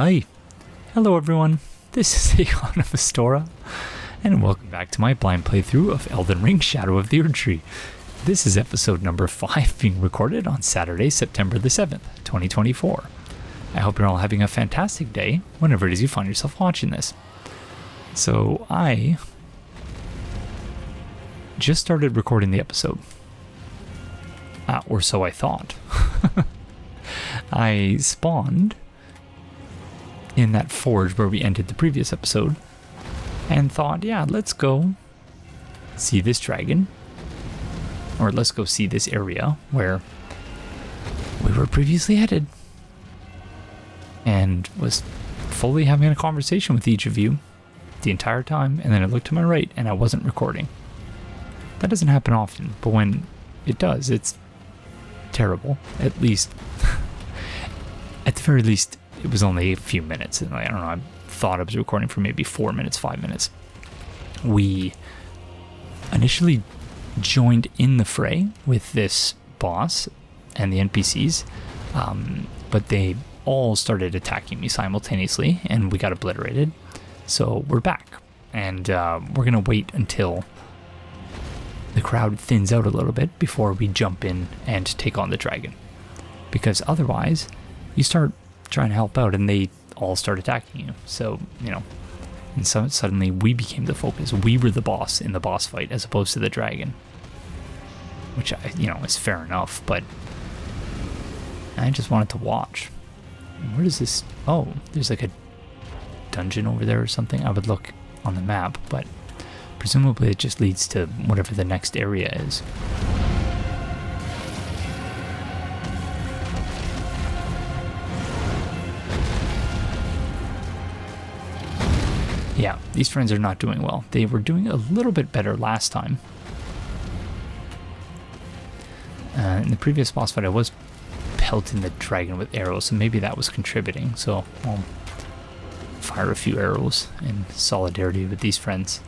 Hi. Hello everyone. This is Aegon of Astora, and welcome back to my blind playthrough of Elden Ring Shadow of the Erdtree. This is episode number 5 being recorded on Saturday, September the 7th, 2024. I hope you're all having a fantastic day whenever it is you find yourself watching this. So I just started recording the episode. Or so I thought. I spawned in that forge where we ended the previous episode and thought, yeah, let's go see this dragon, or let's go see this area where we were previously headed, and was fully having a conversation with each of you the entire time, and then I looked to my right and I wasn't recording. That doesn't happen often, but when it does, it's terrible. At least at the very least it was only a few minutes, and I don't know, I thought I was recording for maybe 4 minutes, 5 minutes. We initially joined in the fray with this boss and the NPCs, but they all started attacking me simultaneously and we got obliterated. So we're back, and we're gonna wait until the crowd thins out a little bit before we jump in and take on the dragon, because otherwise you start trying to help out and they all start attacking you. So, you know, and so suddenly we became the focus. We were the boss in the boss fight as opposed to the dragon, which is fair enough, but I just wanted to watch. Where does this? Oh, there's like a dungeon over there or something. I would look on the map, but presumably it just leads to whatever the next area is. Yeah, these friends are not doing well. They were doing a little bit better last time. In the previous boss fight, I was pelting the dragon with arrows, so maybe that was contributing. So I'll fire a few arrows in solidarity with these friends.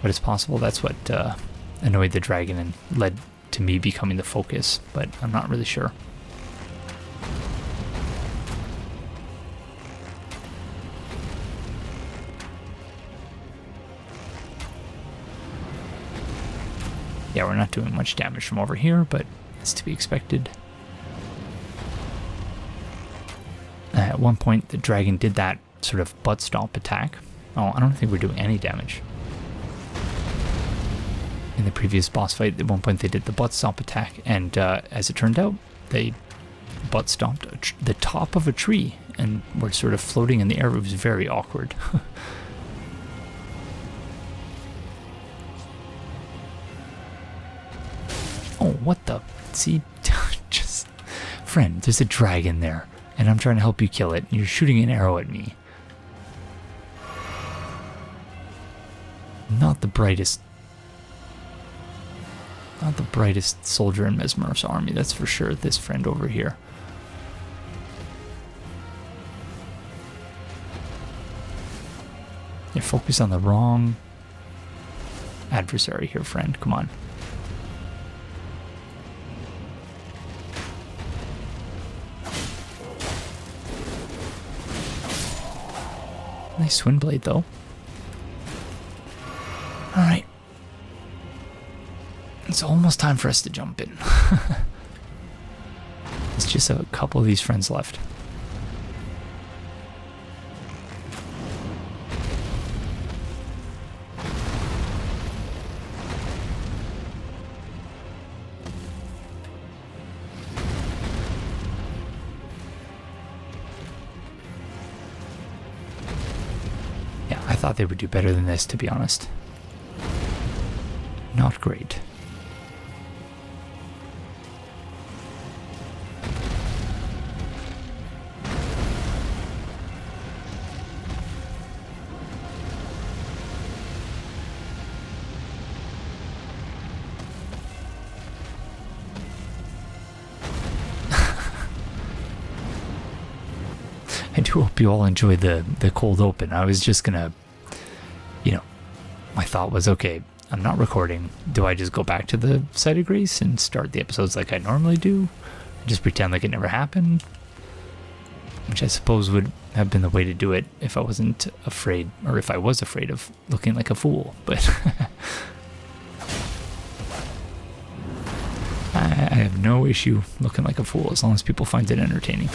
But it's possible that's what annoyed the dragon and led to me becoming the focus, but I'm not really sure. Yeah, we're not doing much damage from over here, but it's to be expected. At one point, the dragon did that sort of butt stomp attack. Oh, I don't think we're doing any damage. In the previous boss fight, at one point they did the butt stomp attack, and as it turned out, they butt stomped the top of a tree and were sort of floating in the air. It was very awkward. Oh, what the? See, just friend, there's a dragon there, and I'm trying to help you kill it, and you're shooting an arrow at me. Not the brightest soldier in Mesmer's army, that's for sure, this friend over here. You're focused on the wrong adversary here, friend. Come on. Nice twin blade, though. Alright. It's almost time for us to jump in. It's just a couple of these friends left. I thought they would do better than this, to be honest. Not great. I do hope you all enjoy the cold open. I was just gonna, my thought was, okay, I'm not recording. Do I just go back to the site of grace and start the episodes like I normally do? just pretend like it never happened, which I suppose would have been the way to do it if I wasn't afraid, or if I was afraid of looking like a fool, but I have no issue looking like a fool as long as people find it entertaining.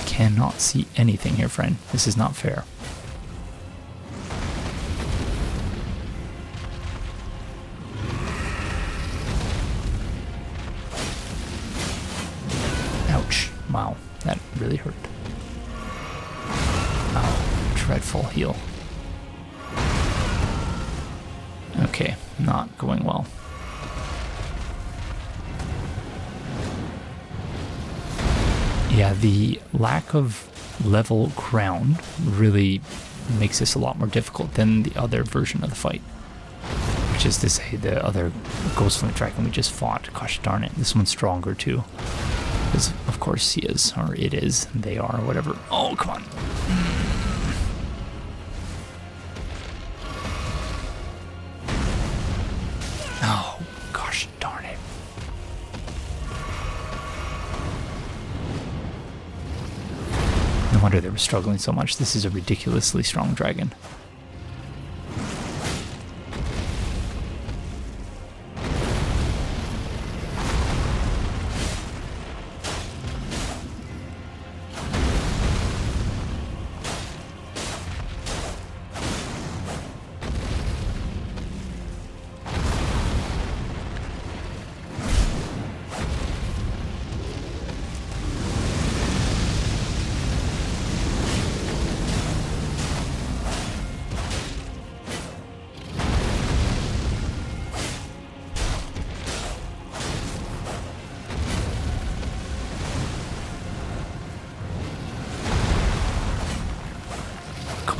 Cannot see anything here, friend. This is not fair. Ouch. Wow, that really hurt. Oh, dreadful heal. Okay, not going well. Yeah, the lack of level ground really makes this a lot more difficult than the other version of the fight. Which is to say, the other Ghostflame Dragon we just fought. Gosh darn it, this one's stronger too. Because, of course, he is, or it is, they are, or whatever. Oh, come on. Oh, gosh darn it. No wonder they were struggling so much. This is a ridiculously strong dragon.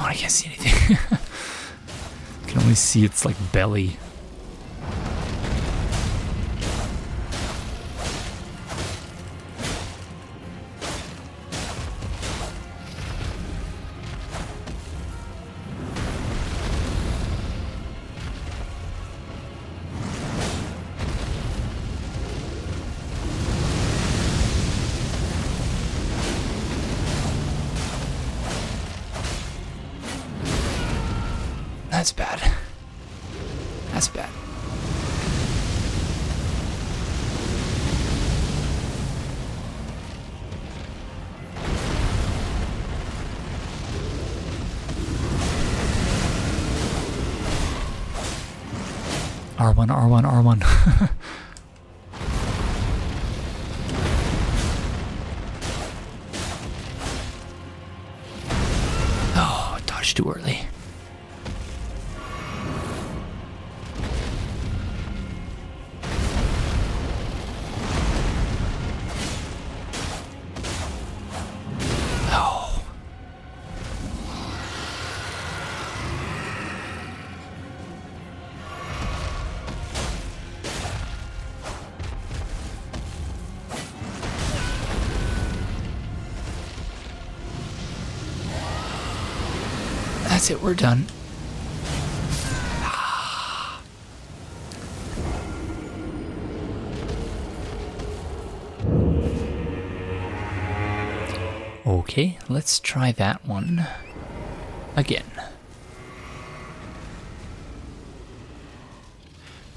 I can't see anything. I can only see its like belly. That's bad. That's bad. R1, R1, R1. Oh, dodged too early. That's it, we're done. Okay, let's try that one again.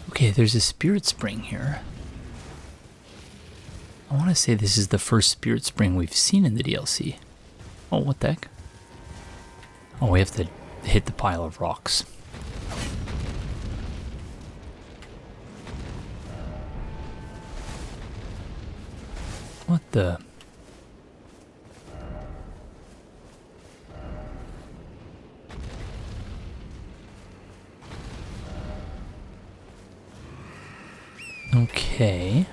Okay, there's a spirit spring here. I want to say this is the first spirit spring we've seen in the DLC. Oh, what the heck? Oh, we have to hit the pile of rocks. What the? Okay.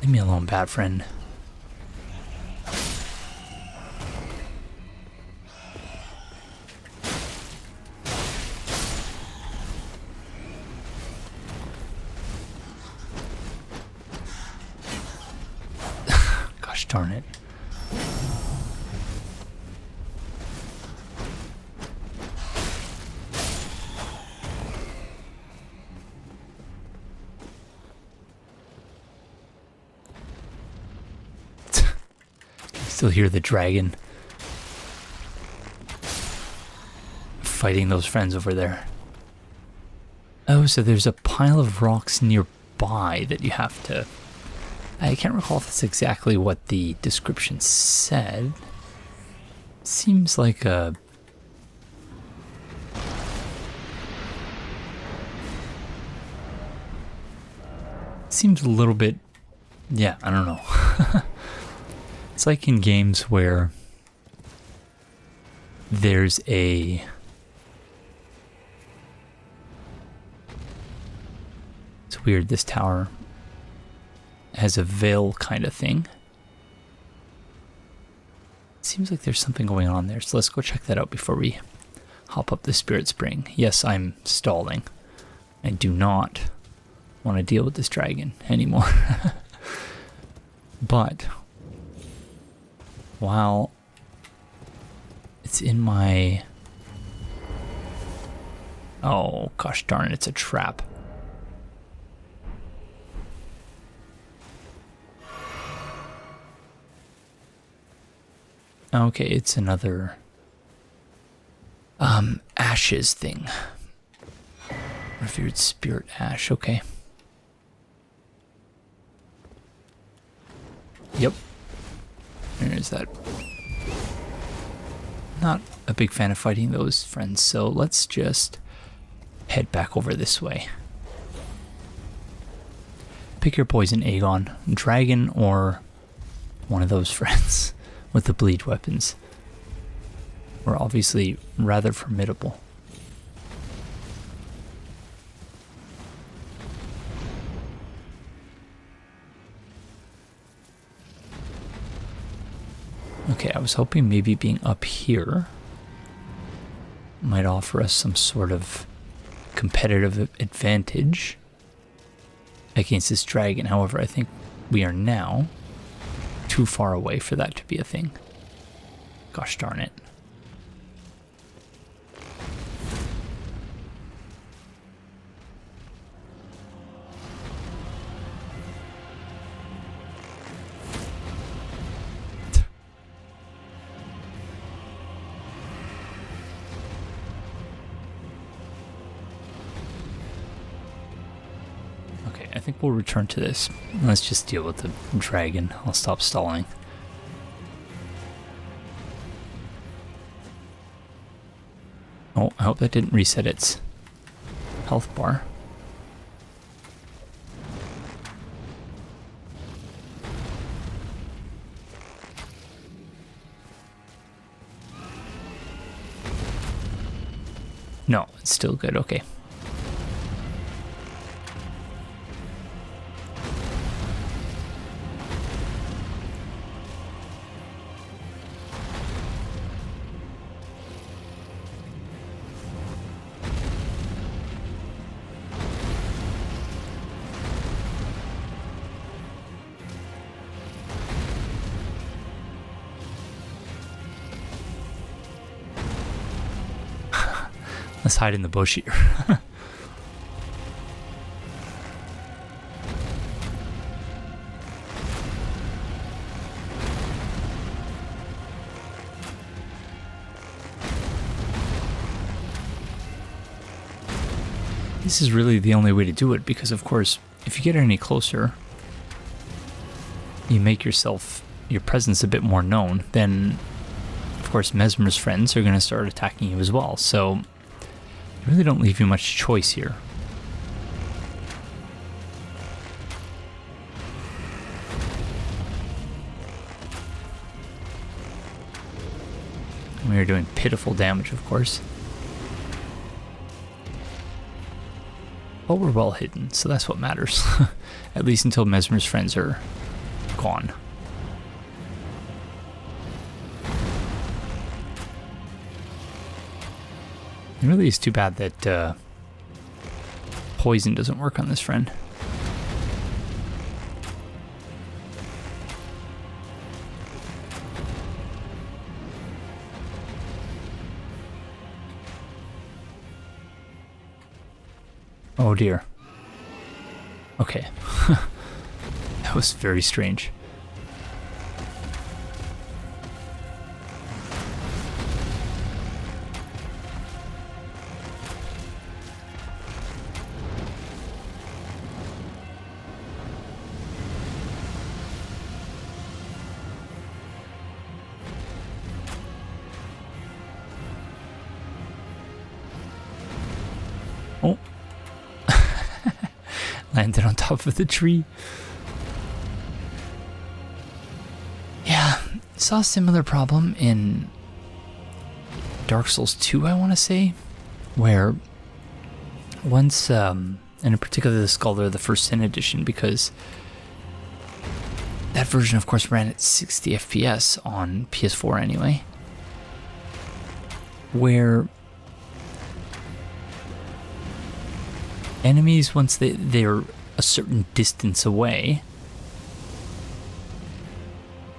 Leave me alone, bad friend. darn it. Still hear the dragon fighting those friends over there. Oh, so there's a pile of rocks nearby that you have to... I can't recall if that's exactly what the description said. Seems like a... Seems a little bit... Yeah, I don't know. It's like in games where there's a... It's weird, this tower has a veil kind of thing. Seems like there's something going on there, so let's go check that out before we hop up the Spirit Spring. Yes, I'm stalling. I do not want to deal with this dragon anymore. But while it's in my... Oh, gosh darn it, it's a trap. Okay, it's another ashes thing. Revered spirit ash, okay. Yep. There's that. Not a big fan of fighting those friends, so let's just head back over this way. Pick your poison, Aegon. Dragon or one of those friends with the bleed weapons. We're obviously rather formidable. Okay, I was hoping maybe being up here might offer us some sort of competitive advantage against this dragon. However, I think we are now too far away for that to be a thing. Gosh darn it. I think we'll return to this. Let's just deal with the dragon. I'll stop stalling. Oh, I hope that didn't reset its health bar. No, it's still good. Okay. Let's hide in the bush here. This is really the only way to do it, because of course, if you get any closer, you make your presence a bit more known, then of course Mesmer's friends are going to start attacking you as well, so I really don't leave you much choice here. We are doing pitiful damage, of course. But we're well hidden, so that's what matters. At least until Mesmer's friends are gone. It really is too bad that poison doesn't work on this friend. Oh dear. Okay. That was very strange. Oh. Landed on top of the tree. Yeah, saw a similar problem in Dark Souls 2, I want to say, where once, and in particular the Scholar of the First Sin edition, because that version, of course, ran at 60 FPS on PS4 anyway, where enemies, once they're a certain distance away,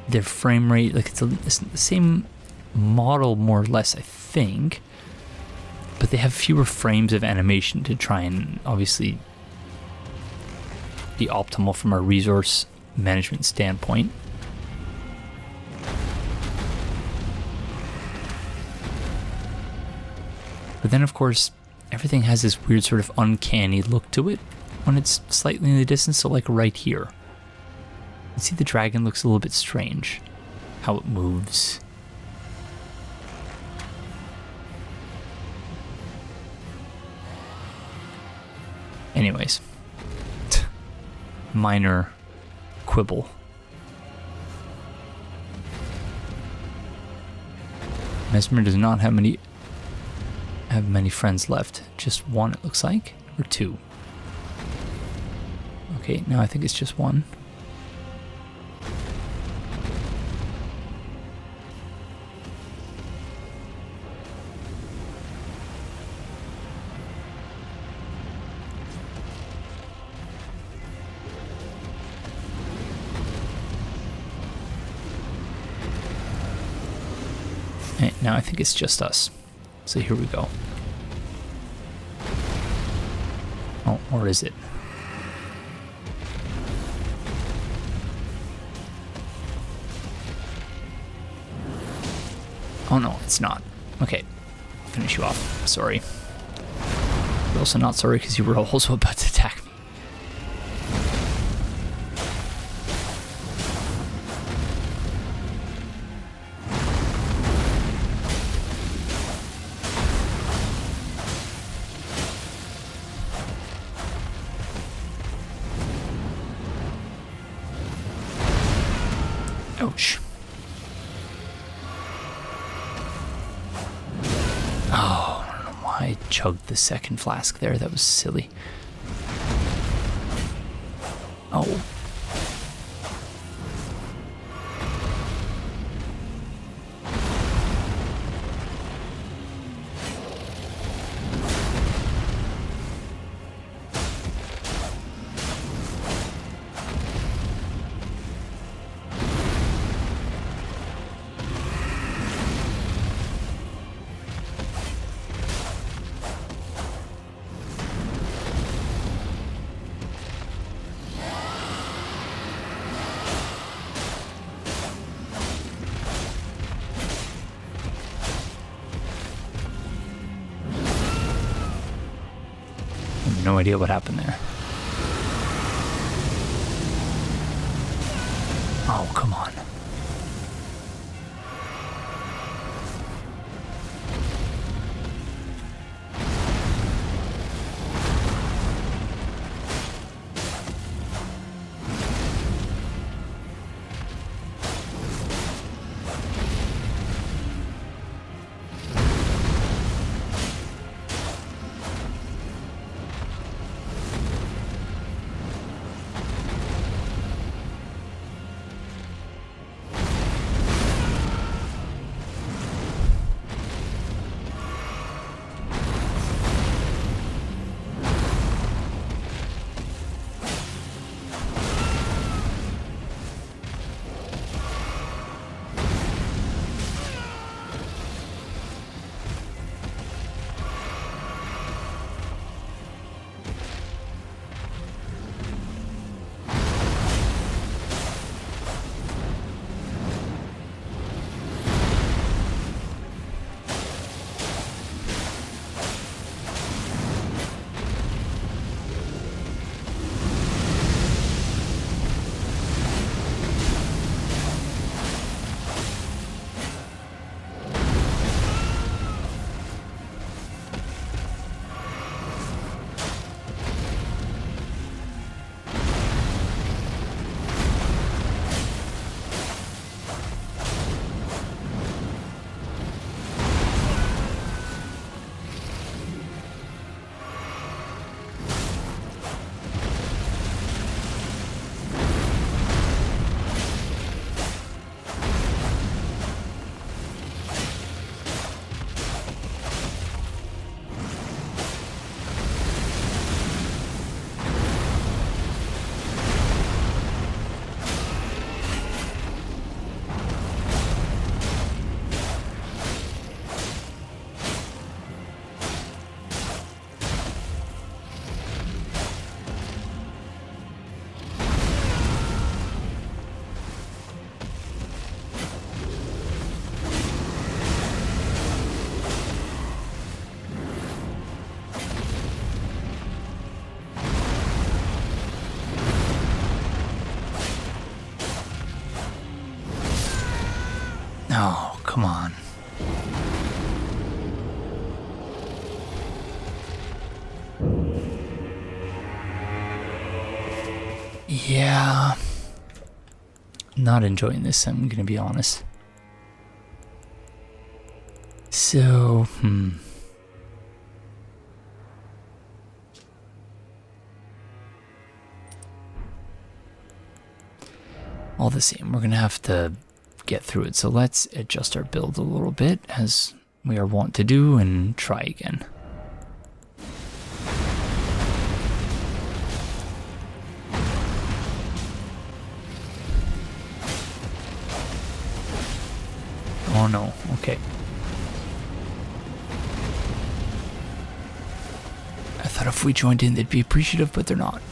their frame rate, like it's the same model more or less, I think, but they have fewer frames of animation to try and obviously be optimal from a resource management standpoint. But then, of course, everything has this weird sort of uncanny look to it when it's slightly in the distance. So like right here, you see the dragon looks a little bit strange, how it moves. Anyways, minor quibble. Mesmer does not have many friends left. Just one, it looks like, or two. Okay, now I think it's just one. Okay, now I think it's just us. So here we go. Oh, or is it? Oh no, it's not. Okay, finish you off. Sorry. But also not sorry because you were also about to attack me. Ouch. Oh, I don't know why I chugged the second flask there. That was silly. Oh. No idea what happened there. Oh, come on. Oh, come on. Yeah. Not enjoying this, I'm gonna be honest. So, all the same, we're gonna have to get through it. So let's adjust our build a little bit, as we are wont to do, and try again. Oh no, okay. I thought if we joined in they'd be appreciative, but they're not.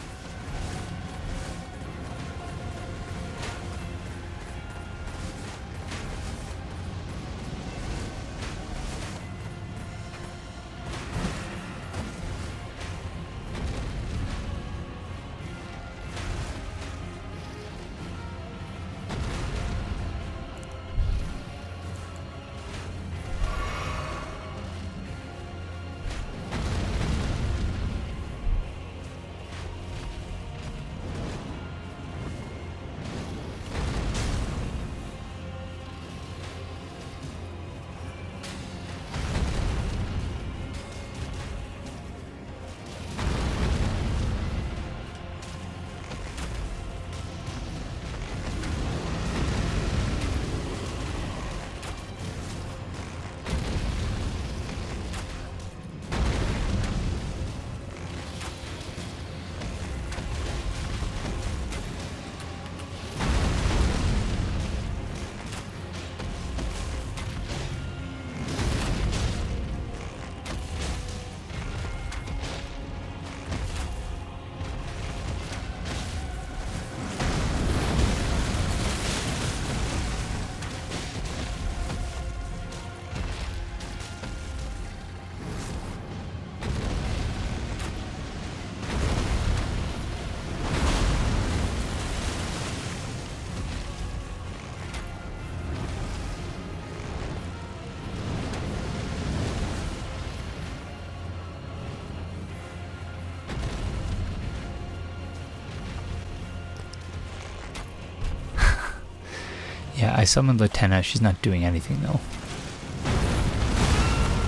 Yeah, I summoned Latenna. She's not doing anything though.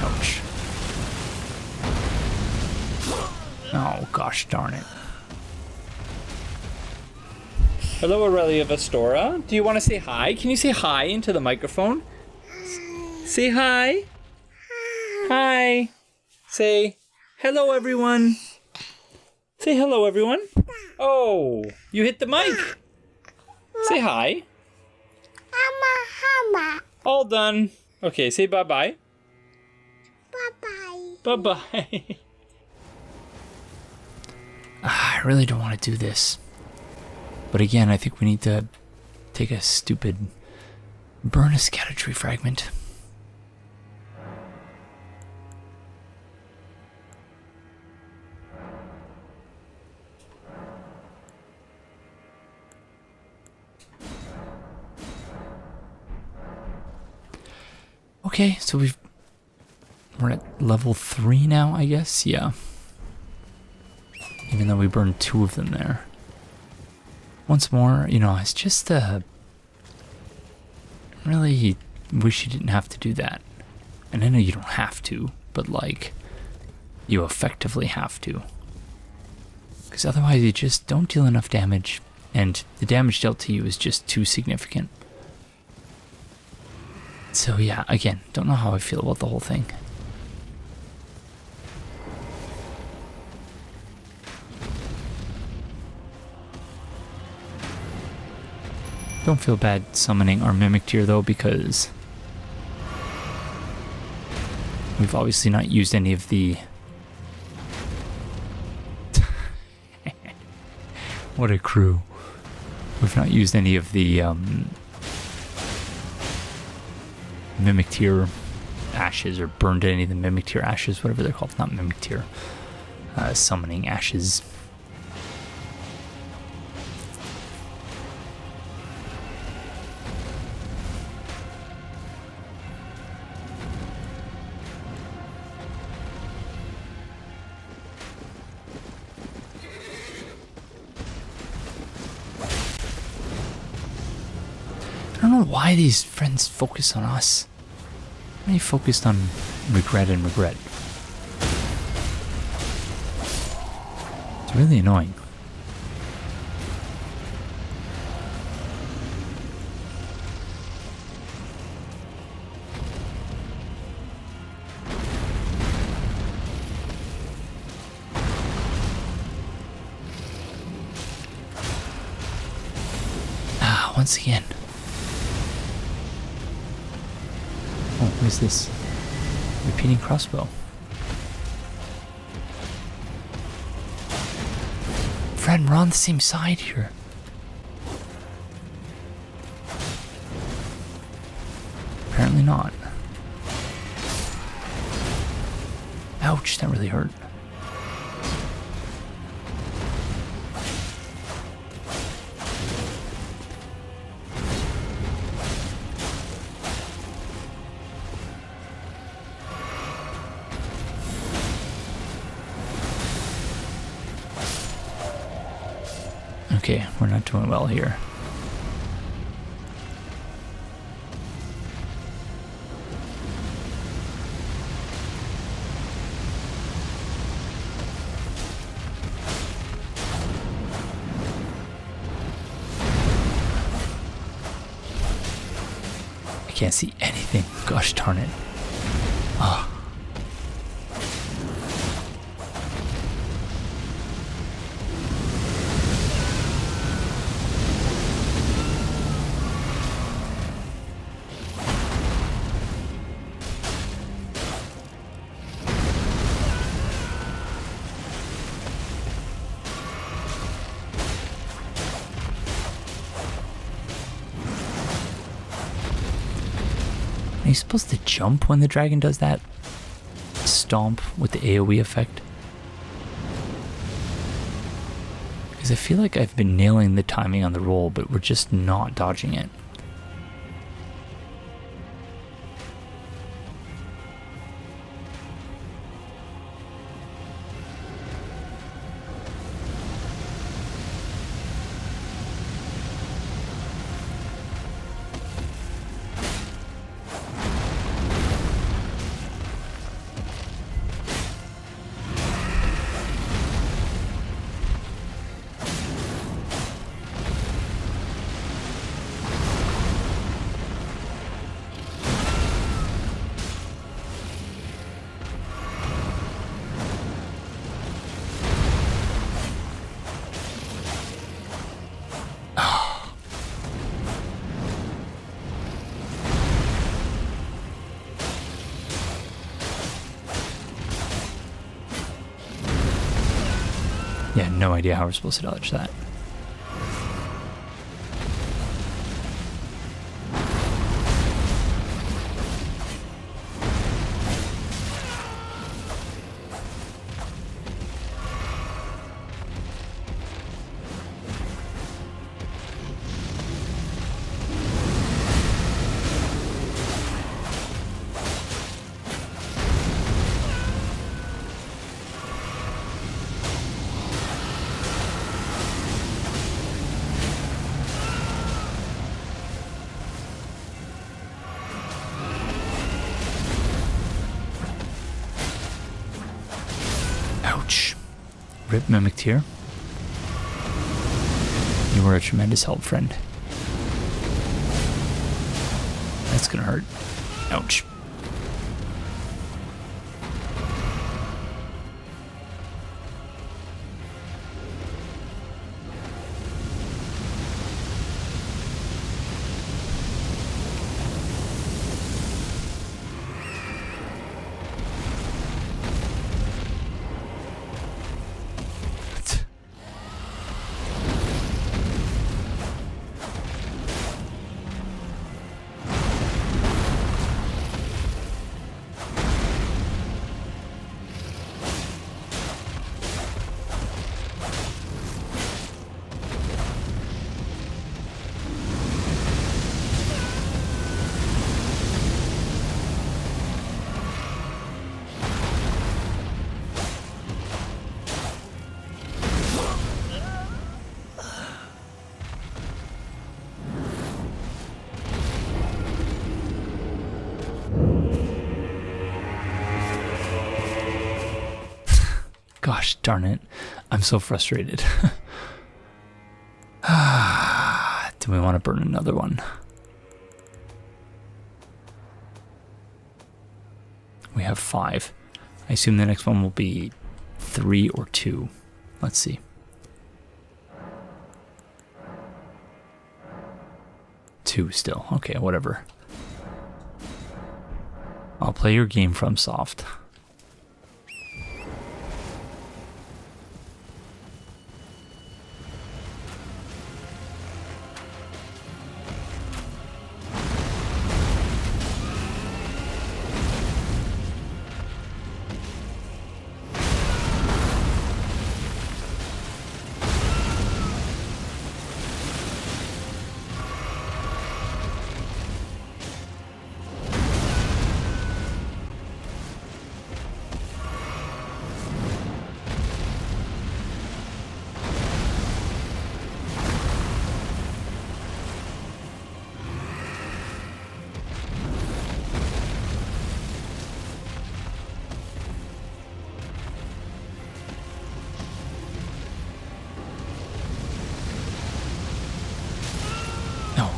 Ouch. Oh gosh darn it. Hello Aurelia of Astora. Do you want to say hi? Can you say hi into the microphone? Say hi. Hi. Say hello everyone. Say hello everyone. Oh, you hit the mic. Say hi. All done. Okay, say bye-bye. Bye-bye. Bye-bye. I really don't want to do this. But again, I think we need to take a stupid... burn a Erdtree fragment. Okay, so we're at level 3 now, I guess? Yeah. Even though we burned 2 of them there. Once more, you know, it's just, really wish you didn't have to do that. And I know you don't have to, but like, you effectively have to. Because otherwise you just don't deal enough damage, and the damage dealt to you is just too significant. So yeah, again, don't know how I feel about the whole thing. Don't feel bad summoning our Mimic Tier though, because we've obviously not used any of the... What a crew. We've not used any of the Mimic Tier ashes, or burned any of the Mimic Tier ashes, whatever they're called. Not Mimic Tier. Summoning ashes. don't know why these friends focus on us. They focused on regret and regret. It's really annoying. Once again. Oh, what is this? Repeating crossbow. Friend, we're on the same side here. Apparently not. Ouch, that really hurt. Okay, we're not doing well here. I can't see anything. Gosh darn it. Oh. Are you supposed to jump when the dragon does that stomp with the AoE effect? Because I feel like I've been nailing the timing on the roll, but we're just not dodging it. Yeah, no idea how we're supposed to dodge that. Ouch. Rip mimicked here. You were a tremendous help, friend. That's gonna hurt. Ouch. Gosh darn it. I'm so frustrated. Do we want to burn another one? We have 5. I assume the next one will be 3 or 2. Let's see. 2 still. Okay, whatever. I'll play your game from soft.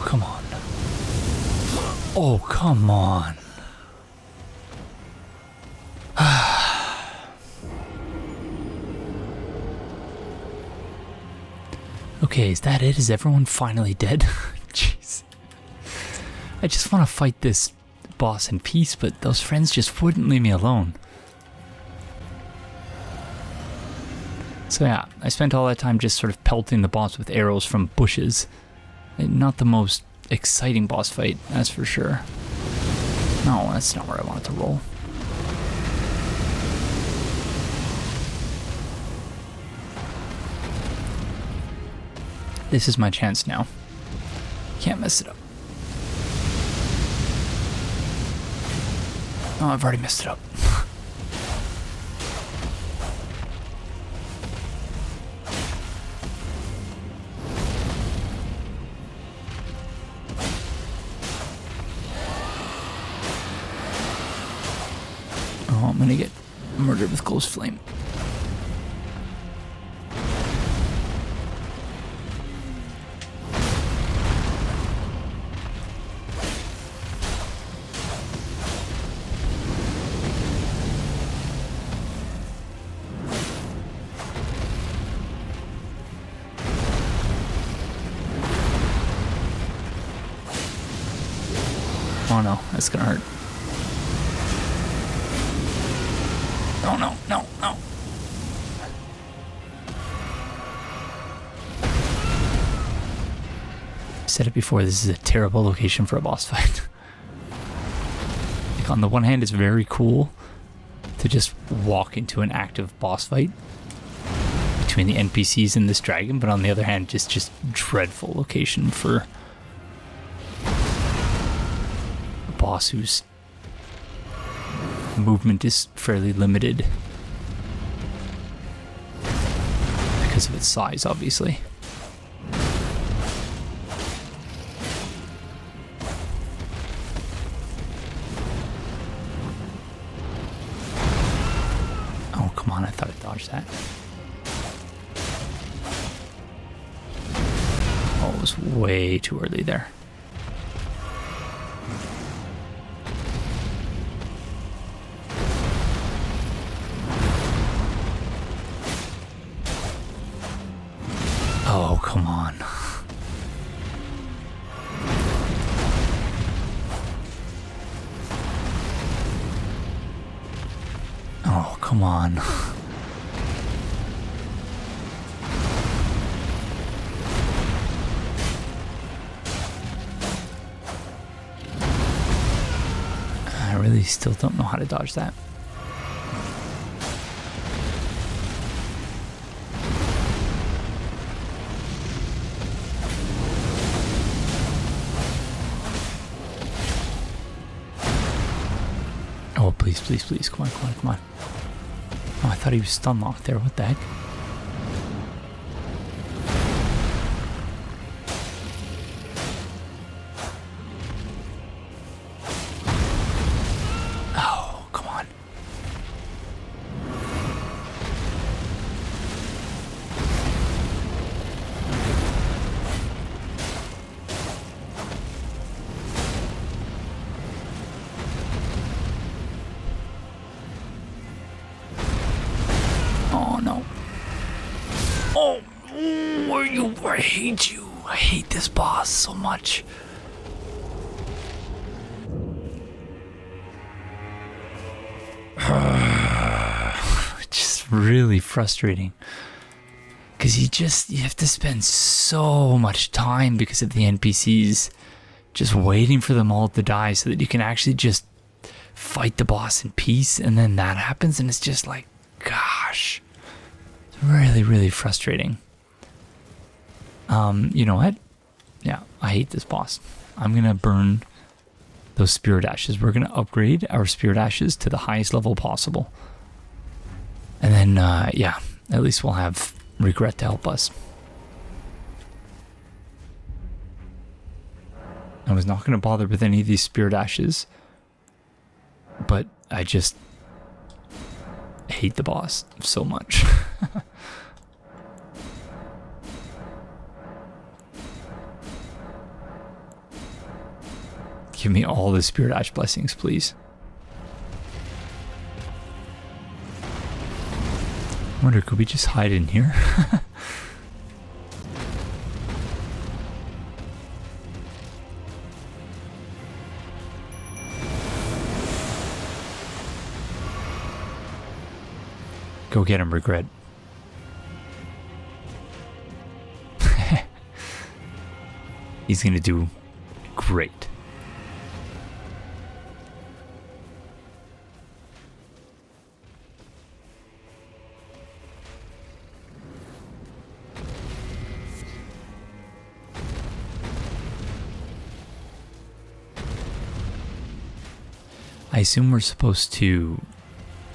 Come on. Oh, come on. Okay, is that it? Is everyone finally dead? Jeez. I just want to fight this boss in peace, but those friends just wouldn't leave me alone. So yeah, I spent all that time just sort of pelting the boss with arrows from bushes. Not the most exciting boss fight, that's for sure. No, that's not where I wanted to roll. This is my chance now. Can't mess it up. Oh, I've already messed it up. Oh, I'm gonna get murdered with Ghostflame. Oh no, that's gonna hurt. Oh no, no, no. I said it before, this is a terrible location for a boss fight. Like on the one hand, it's very cool to just walk into an active boss fight between the NPCs and this dragon, but on the other hand, just dreadful location for boss whose movement is fairly limited because of its size, obviously. Oh, come on, I thought I dodged that. Oh, it was way too early there. Oh, come on. Oh, come on. I really still don't know how to dodge that. Oh, please, please, please. Come on, come on, come on. Oh, I thought he was stun locked there. What the heck? Oh, come on. Oh, I hate you. I hate this boss so much. Just really frustrating. Because you have to spend so much time because of the NPCs just waiting for them all to die so that you can actually just fight the boss in peace, and then that happens and it's just like, gosh, it's really, really frustrating. You know what? Yeah, I hate this boss. I'm gonna burn those spirit ashes. We're gonna upgrade our spirit ashes to the highest level possible. And then, yeah, at least we'll have regret to help us. I was not going to bother with any of these spirit ashes, but I just hate the boss so much. Give me all the spirit ash blessings, please. I wonder, could we just hide in here? Go get him, regret. He's gonna do great. I assume we're supposed to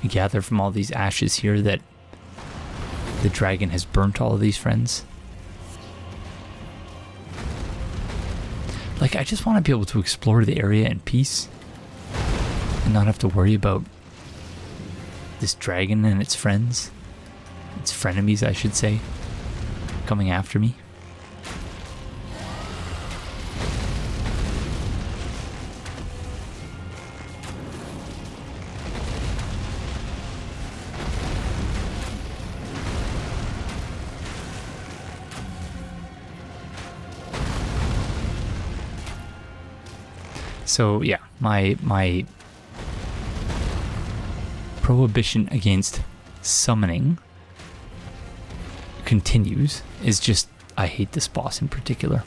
gather from all these ashes here that the dragon has burnt all of these friends. Like, I just want to be able to explore the area in peace and not have to worry about this dragon and its friends, its frenemies, I should say, coming after me. So yeah, my prohibition against summoning continues. Is just, I hate this boss in particular,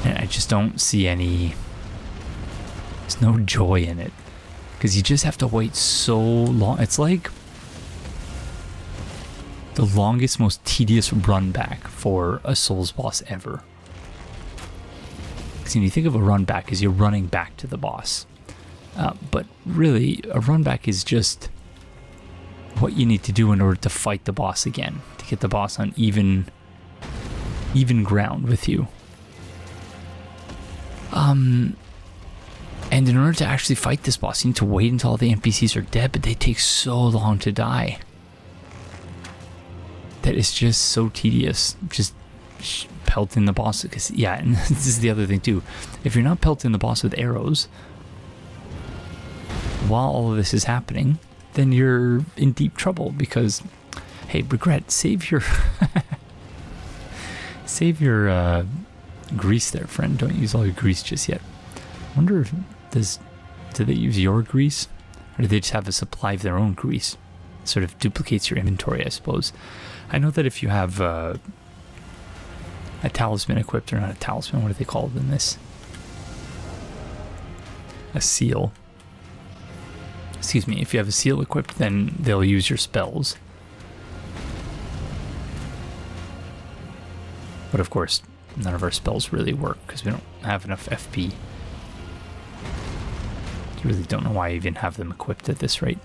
and I just don't see there's no joy in it, because you just have to wait so long. It's like the longest, most tedious run back for a Souls boss ever. Because when you think of a run back as you're running back to the boss, but really a run back is just what you need to do in order to fight the boss again, to get the boss on even ground with you. And in order to actually fight this boss, you need to wait until all the NPCs are dead, but they take so long to die that it's just so tedious. Just pelting the boss, because yeah, and this is the other thing too, if you're not pelting the boss with arrows while all of this is happening, then you're in deep trouble, because hey, regret, save your grease there, friend. Don't use all your grease just yet. I wonder if do they use your grease, or do they just have a supply of their own grease? It sort of duplicates your inventory, I suppose. I know that if you have a talisman equipped, or not a talisman, what do they call it in this? A seal. Excuse me, if you have a seal equipped, then they'll use your spells. But of course, none of our spells really work, because we don't have enough FP. I really don't know why I even have them equipped at this rate.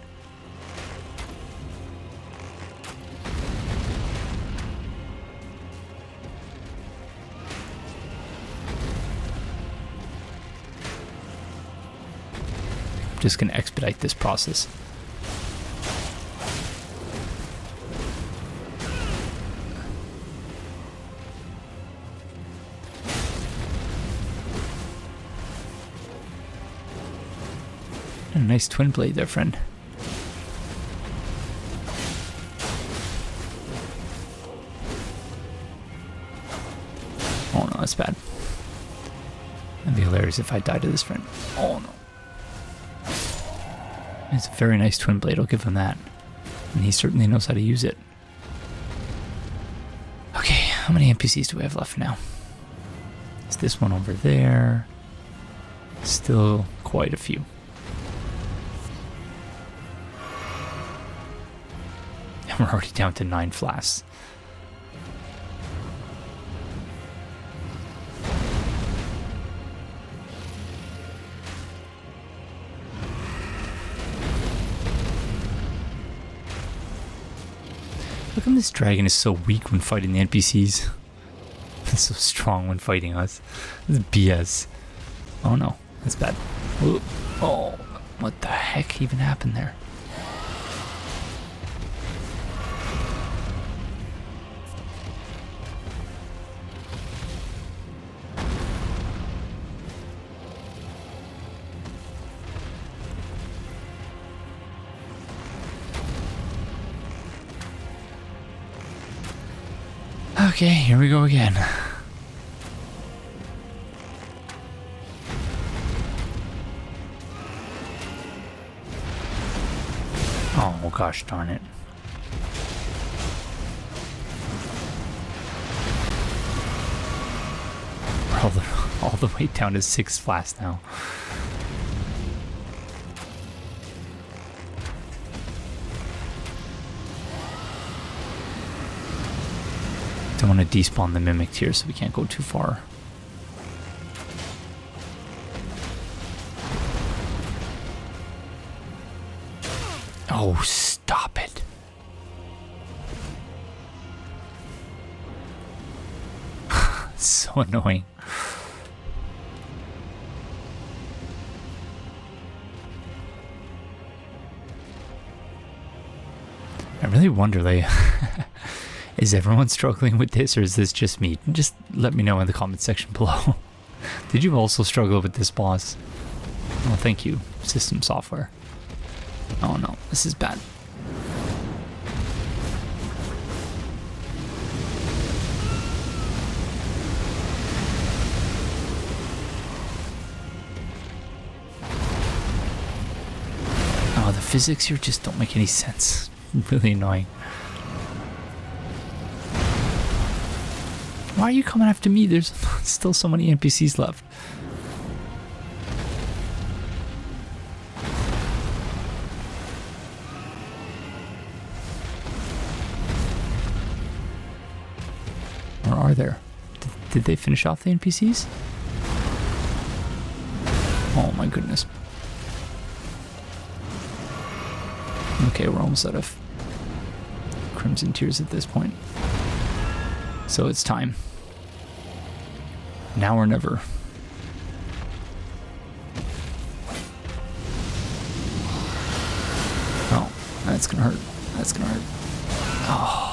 Just going to expedite this process. A nice twin blade there, friend. that's bad. That'd be hilarious if I died to this friend. Oh no. It's a very nice twin blade, I'll give him that. And he certainly knows how to use it. Okay, how many NPCs do we have left now? It's this one over there. Still quite a few. And we're already down to 9 flasks. How come this dragon is so weak when fighting the NPCs? It's so strong when fighting us. This is BS. Oh no, that's bad. Ooh. Oh, what the heck even happened there? Okay, here we go again. Oh gosh darn it. We're all the way down to 6 flasks now. Don't want to despawn the mimic here so we can't go too far. Oh, stop it. It's so annoying. I really wonder, like, is everyone struggling with this, or is this just me? Just let me know in the comment section below. Did you also struggle with this boss? Oh, thank you, system software. Oh no, this is bad. Oh, the physics here just don't make any sense. Really annoying. Why are you coming after me? There's still so many NPCs left. Or are there? Did they finish off the NPCs? Oh my goodness. Okay, we're almost out of Crimson Tears at this point. So it's time. Now or never. Oh, that's gonna hurt. That's gonna hurt. Oh.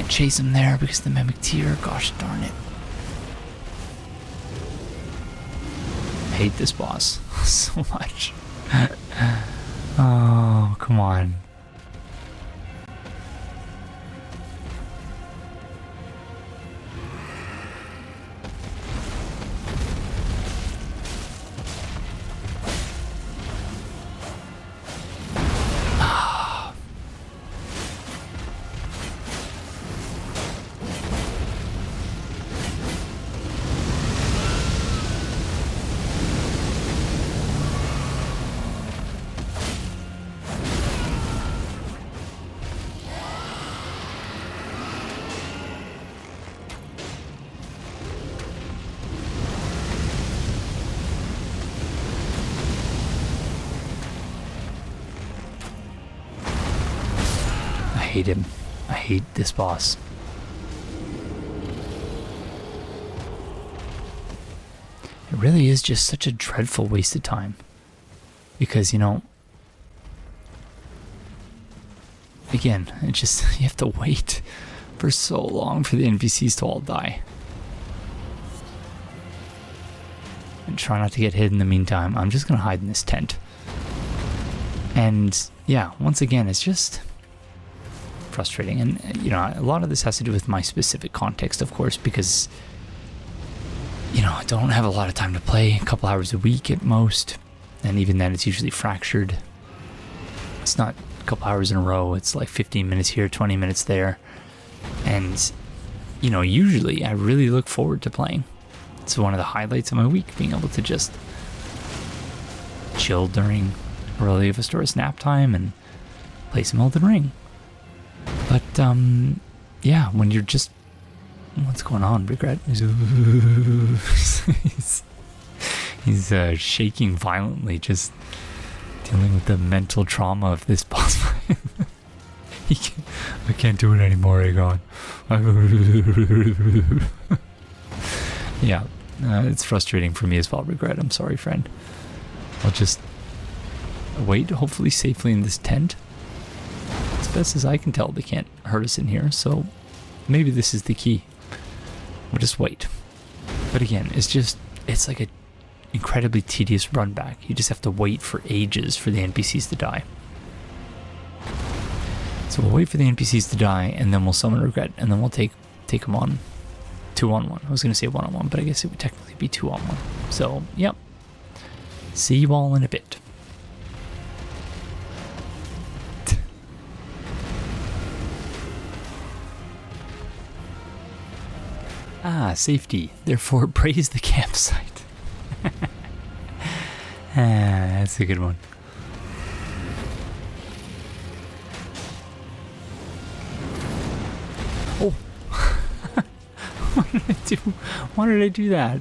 Chase him there because the mimic tear. Gosh darn it. I hate this boss so much. Oh, come on. I hate him. I hate this boss. It really is just such a dreadful waste of time. Because, you know, again, it just, you have to wait for so long for the NPCs to all die. And try not to get hit in the meantime. I'm just gonna hide in this tent. And yeah, once again, it's just frustrating. And you know, a lot of this has to do with my specific context, of course, because you know, I don't have a lot of time to play, a couple hours a week at most, and even then it's usually fractured. It's not a couple hours in a row, it's like 15 minutes here, 20 minutes there. And you know, usually I really look forward to playing. It's one of the highlights of my week, being able to just chill during early of Astora's nap time and play some Elden Ring. But yeah, when you're just, what's going on, Regret? He's shaking violently, just dealing with the mental trauma of this boss fight. I can't do it anymore, Aegon. Yeah, it's frustrating for me as well, Regret. I'm sorry, friend. I'll just wait, hopefully safely in this tent. As best as I can tell, they can't hurt us in here, so maybe this is the key. We'll just wait. But again, it's like an incredibly tedious run back. You just have to wait for ages for the NPCs to die. So we'll wait for the NPCs to die, and then we'll summon Regret, and then we'll take them on 2-on-1. I was going to say 1-on-1, but I guess it would technically be 2-on-1. So, yep. See you all in a bit. Ah, safety. Therefore, praise the campsite. That's a good one. Oh. What did I do? Why did I do that?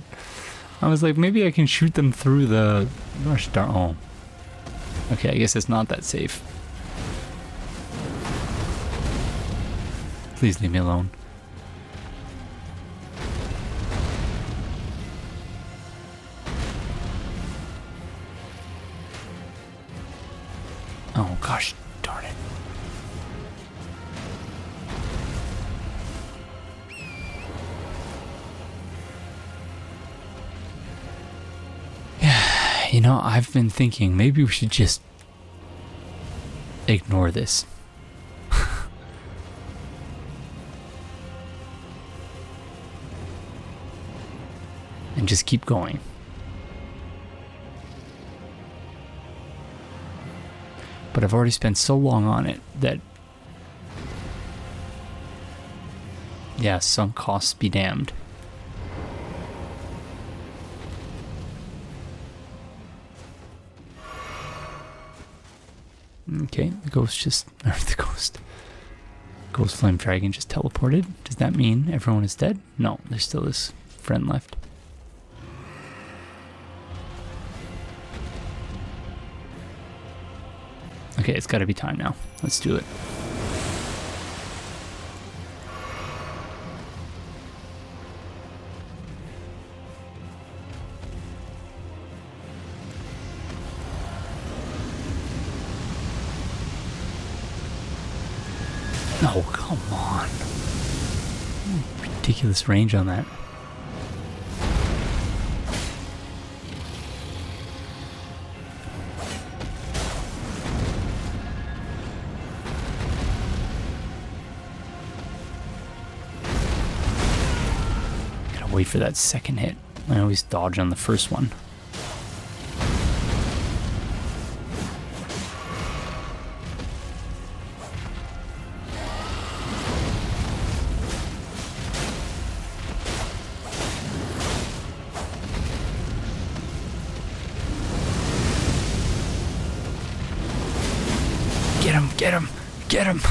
I was like, maybe I can shoot them through the rush door. Oh. Okay, I guess it's not that safe. Please leave me alone. Oh gosh, darn it. Yeah, you know, I've been thinking maybe we should just ignore this. And just keep going. But I've already spent so long on it that, yeah, sunk costs be damned. Okay, the Ghostflame Dragon just teleported. Does that mean everyone is dead? No, there's still this friend left. Okay, it's got to be time now. Let's do it. No, come on. Ridiculous range on that. Wait for that second hit. I always dodge on the first one. Get him, get him, get him!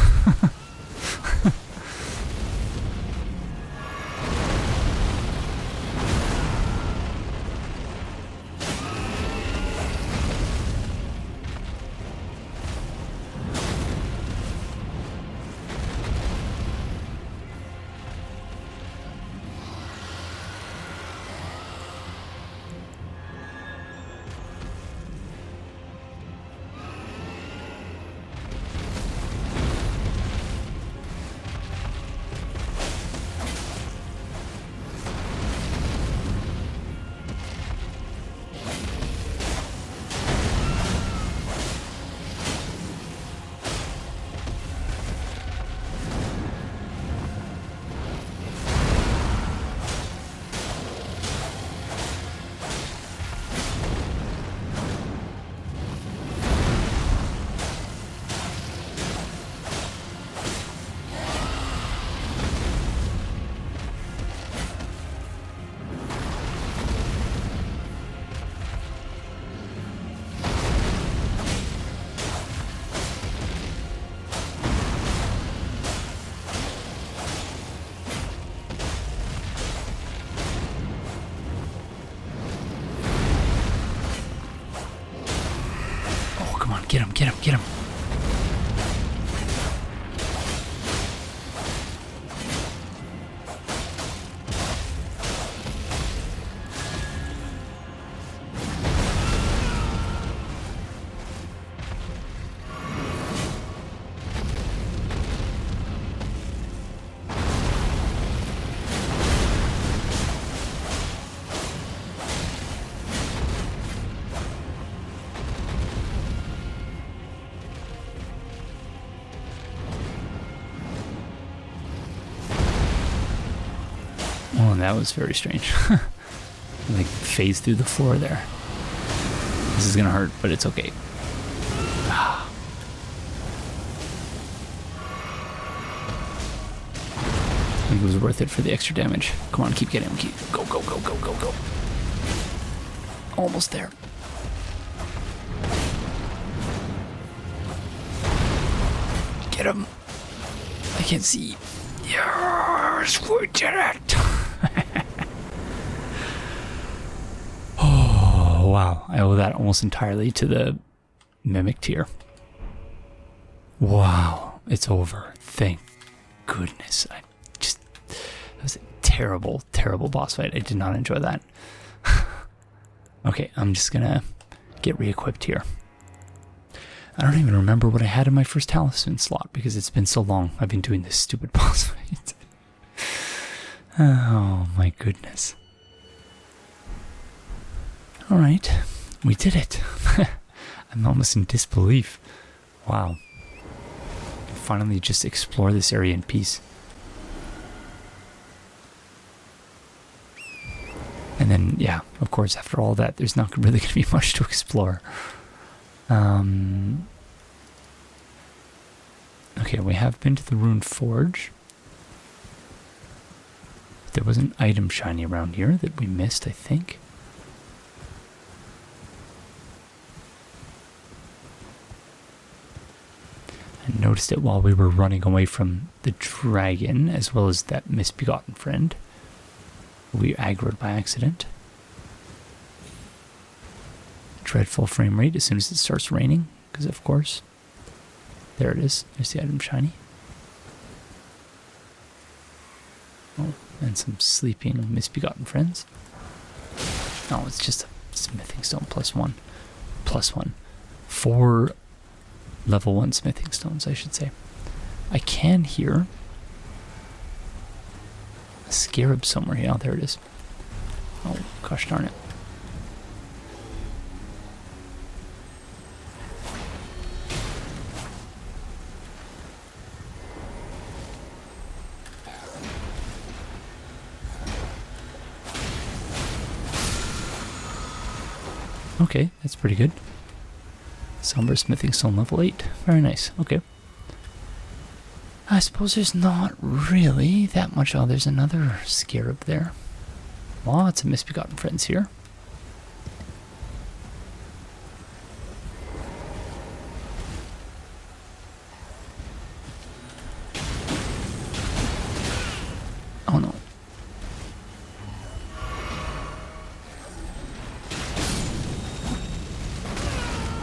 Get him, get him, get him. Oh, that was very strange. Like, phase through the floor there. This is gonna hurt, but it's okay. I think it was worth it for the extra damage. Come on, keep getting him. Go, go, go, go, go, go. Almost there. Get him. I can't see. Yes, we did it. Oh, wow. I owe that almost entirely to the Mimic tier. Wow. It's over. Thank goodness. That was a terrible, terrible boss fight. I did not enjoy that. Okay, I'm just gonna get re-equipped here. I don't even remember what I had in my first talisman slot because it's been so long I've been doing this stupid boss fight. Oh my goodness. Alright, we did it. I'm almost in disbelief. Wow. Finally just explore this area in peace. And then, yeah, of course, after all that, there's not really going to be much to explore. Okay, we have been to the Ruined Forge. There was an item shiny around here that we missed, I think. I noticed it while we were running away from the dragon, as well as that misbegotten friend. We aggroed by accident. Dreadful frame rate as soon as it starts raining, because of course. There it is. There's the item shiny. Oh, and some sleeping misbegotten friends. Oh, it's just a smithing stone +1. +1. 4 level 1 smithing stones, I should say. I can hear a scarab somewhere here. Oh, there it is. Oh, gosh darn it. Okay, that's pretty good. Somber smithing stone level 8. Very nice. Okay. I suppose there's not really that much. Oh, there's another scarab there. Lots of misbegotten friends here. Oh no.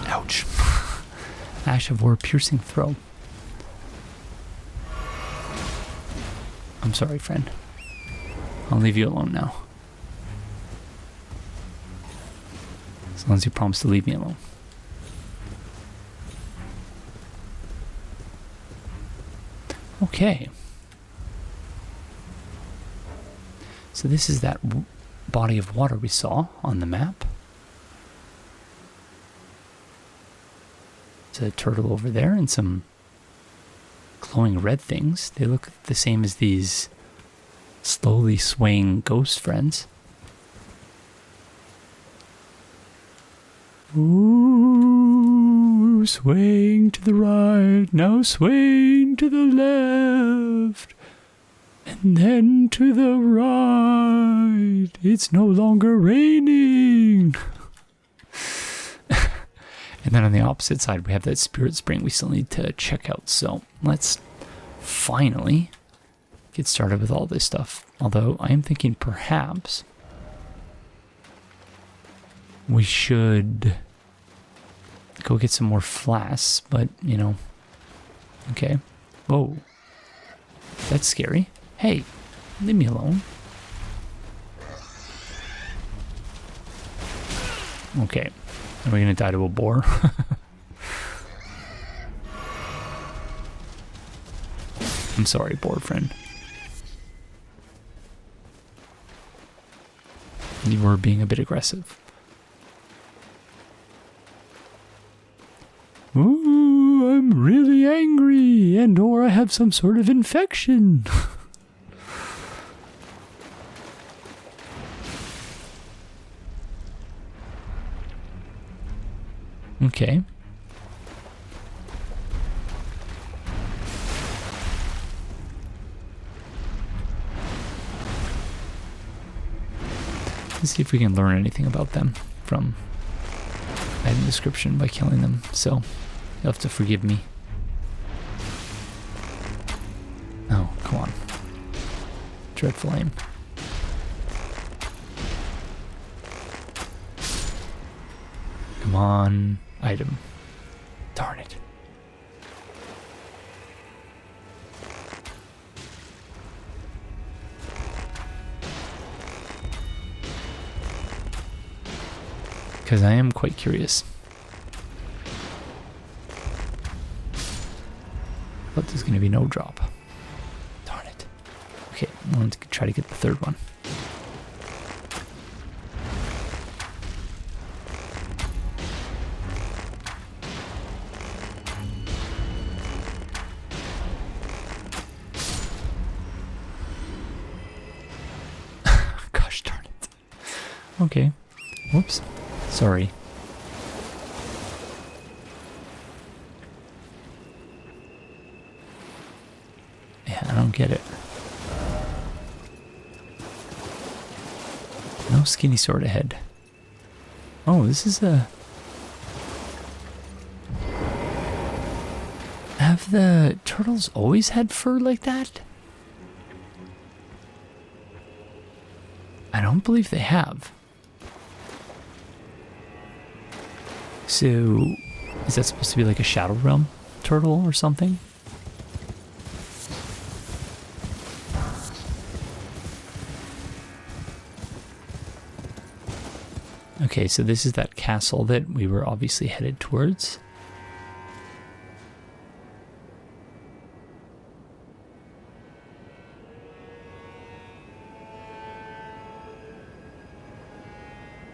Ouch. Ash of War piercing throw. I'm sorry, friend. I'll leave you alone now. As long as you promise to leave me alone. Okay. So this is that body of water we saw on the map. There's a turtle over there and some glowing red things. They look the same as these slowly swaying ghost friends. Ooh, swaying to the right, now swaying to the left, and then to the right. It's no longer raining. And then on the opposite side, we have that spirit spring we still need to check out. So let's finally get started with all this stuff. Although I am thinking perhaps we should go get some more flasks, but, you know. Okay. Whoa. That's scary. Hey, leave me alone. Okay. Are we gonna die to a boar? I'm sorry, boar friend. You were being a bit aggressive. Ooh, I'm really angry, and or I have some sort of infection. Okay. Let's see if we can learn anything about them from item description by killing them. So, you'll have to forgive me. Oh, come on. Dreadful aim. Come on, item. Darn it. Because I am quite curious. But there's going to be no drop. Darn it. Okay, I want to try to get the third one. Gosh darn it. Okay. Whoops. Sorry. Yeah, I don't get it. No skinny sword ahead. Oh, this is a... Have the turtles always had fur like that? I don't believe they have. So, is that supposed to be like a Shadow Realm turtle or something? Okay, so this is that castle that we were obviously headed towards.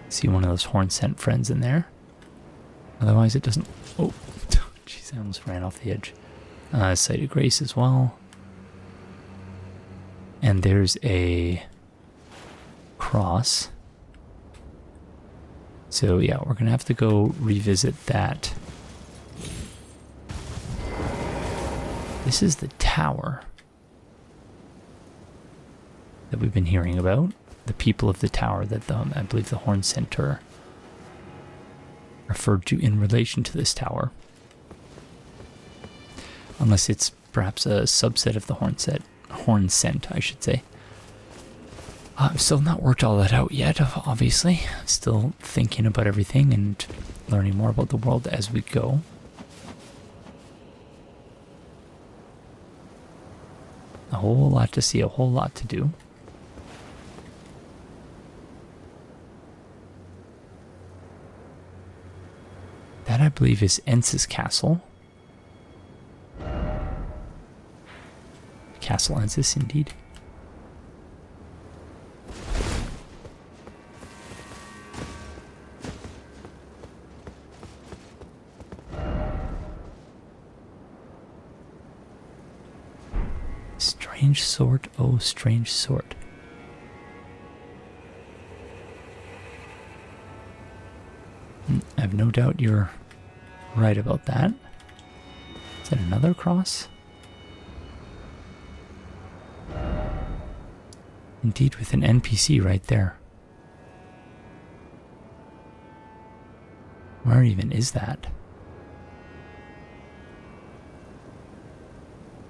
See one of those horn scent friends in there. Otherwise it doesn't... Oh, jeez, I almost ran off the edge. Site of Grace as well. And there's a cross. So yeah, we're gonna have to go revisit that. This is the tower that we've been hearing about. The people of the tower that I believe the Horn Center referred to in relation to this tower. Unless it's perhaps a subset of the Horn Scent, I should say. I've still not worked all that out yet, obviously. Still thinking about everything and learning more about the world as we go. A whole lot to see, a whole lot to do. That, I believe, is Ence's castle. Castle Ences, indeed. Strange sort, oh strange sort. I have no doubt you're right about that. Is that another cross? Indeed, with an NPC right there. Where even is that?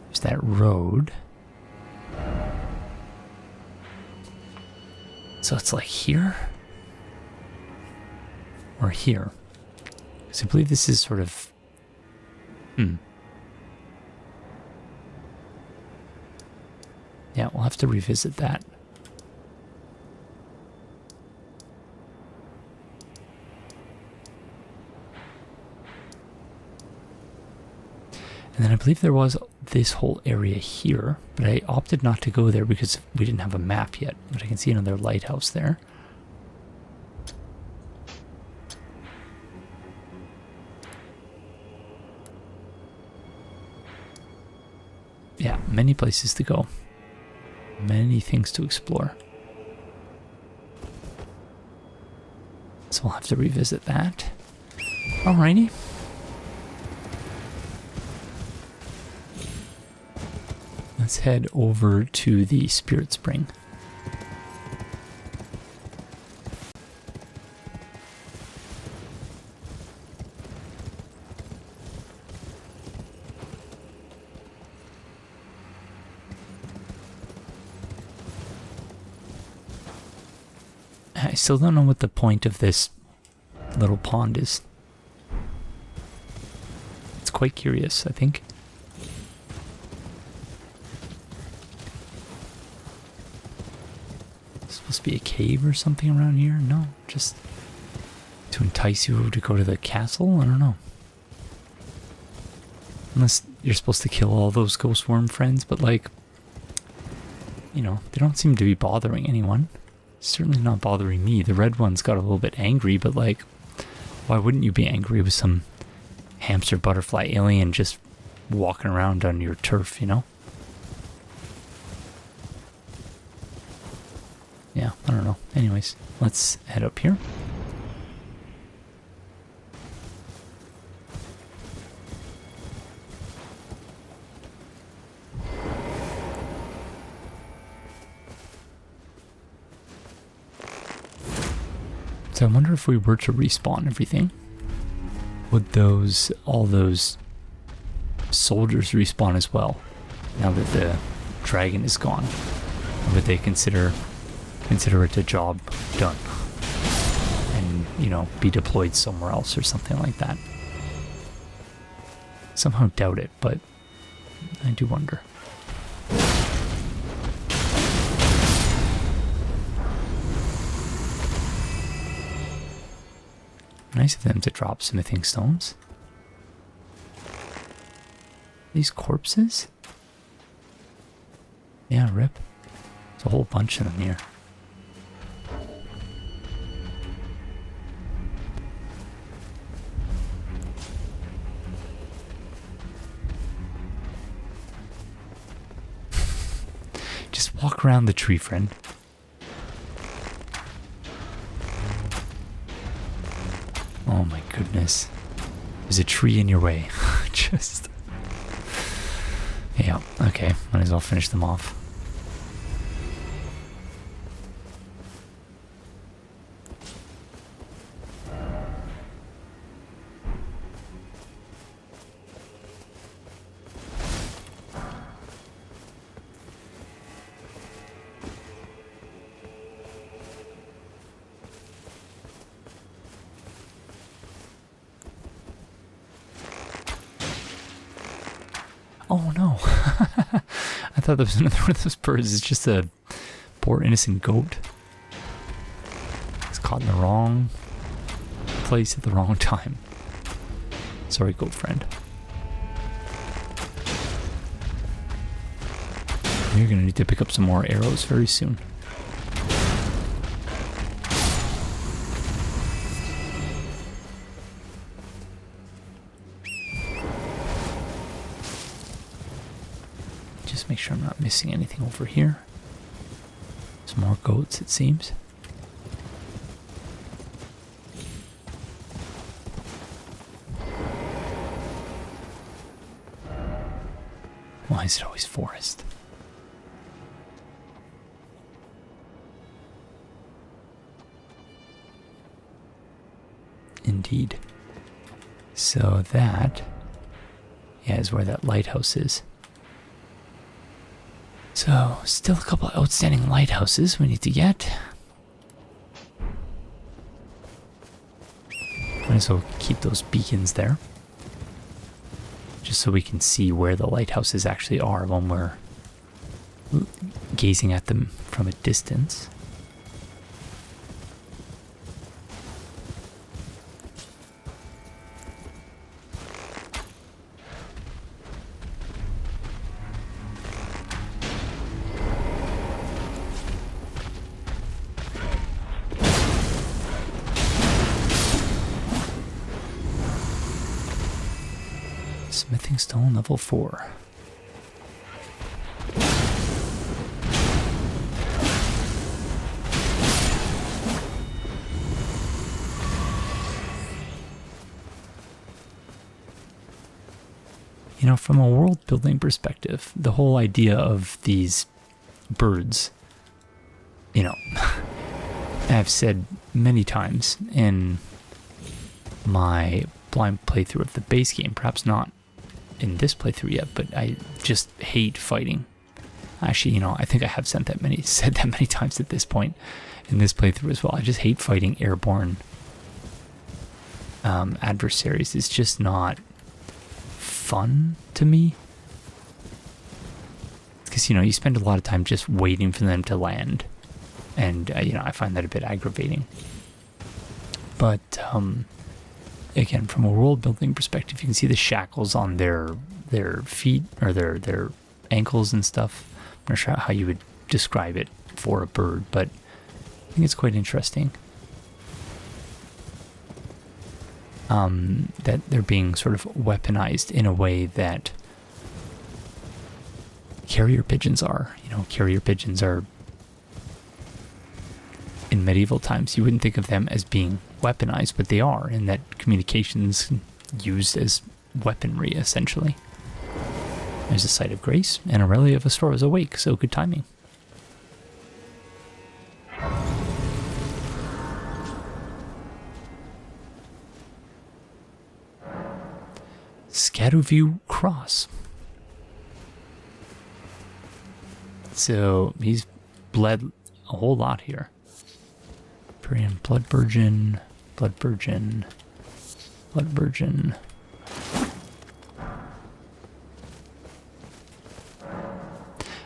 There's that road. So it's like here? Or here? So I believe this is sort of... Yeah, we'll have to revisit that. And then I believe there was this whole area here, but I opted not to go there because we didn't have a map yet. But I can see another lighthouse there. Yeah, many places to go. Many things to explore. So we'll have to revisit that. Alrighty. Let's head over to the Spirit Spring. I still don't know what the point of this little pond is. It's quite curious, I think. Supposed to be a cave or something around here? No, just to entice you to go to the castle? I don't know. Unless you're supposed to kill all those ghost worm friends, but like, you know, they don't seem to be bothering anyone. Certainly not bothering me. The red one's got a little bit angry, but like, why wouldn't you be angry with some hamster butterfly alien just walking around on your turf, you know? Yeah, I don't know. Anyways, let's head up here. So I wonder if we were to respawn everything, would all those soldiers respawn as well, now that the dragon is gone? Or would they consider it a job done and, you know, be deployed somewhere else or something like that? Somehow doubt it, but I do wonder. Nice of them to drop smithing stones. These corpses? Yeah, rip. There's a whole bunch of them here. Just walk around the tree, friend. Oh my goodness. There's a tree in your way. Just... Yeah, okay. Might as well finish them off. Oh no. I thought there was another one of those birds. It's just a poor innocent goat. It's caught in the wrong place at the wrong time. Sorry, goat friend. You're gonna need to pick up some more arrows very soon. Make sure I'm not missing anything over here. Some more goats, it seems. Why is it always forest? Indeed. So that, yeah, is where that lighthouse is. So, still a couple outstanding lighthouses we need to get. I don't Might as well keep those beacons there, just so we can see where the lighthouses actually are when we're gazing at them from a distance. Smithing stone level 4. You know, from a world building perspective, the whole idea of these birds, you know, I've said many times in my blind playthrough of the base game, perhaps not in this playthrough yet, but I just hate fighting. Actually, you know, I think I have said that many times at this point in this playthrough as well. I just hate fighting airborne adversaries. It's just not fun to me, because, you know, you spend a lot of time just waiting for them to land, and you know, I find that a bit aggravating. But again, from a world building perspective, you can see the shackles on their feet, or their ankles and stuff. I'm not sure how you would describe it for a bird, but I think it's quite interesting that they're being sort of weaponized in a way that carrier pigeons are. You know, carrier pigeons are, in medieval times, you wouldn't think of them as being weaponized, but they are, in that communications used as weaponry, essentially. There's a site of grace, and a relic of Astora's awake, so good timing. Scaduview Cross. So he's bled a whole lot here. Blood Virgin, Blood Virgin, Blood Virgin.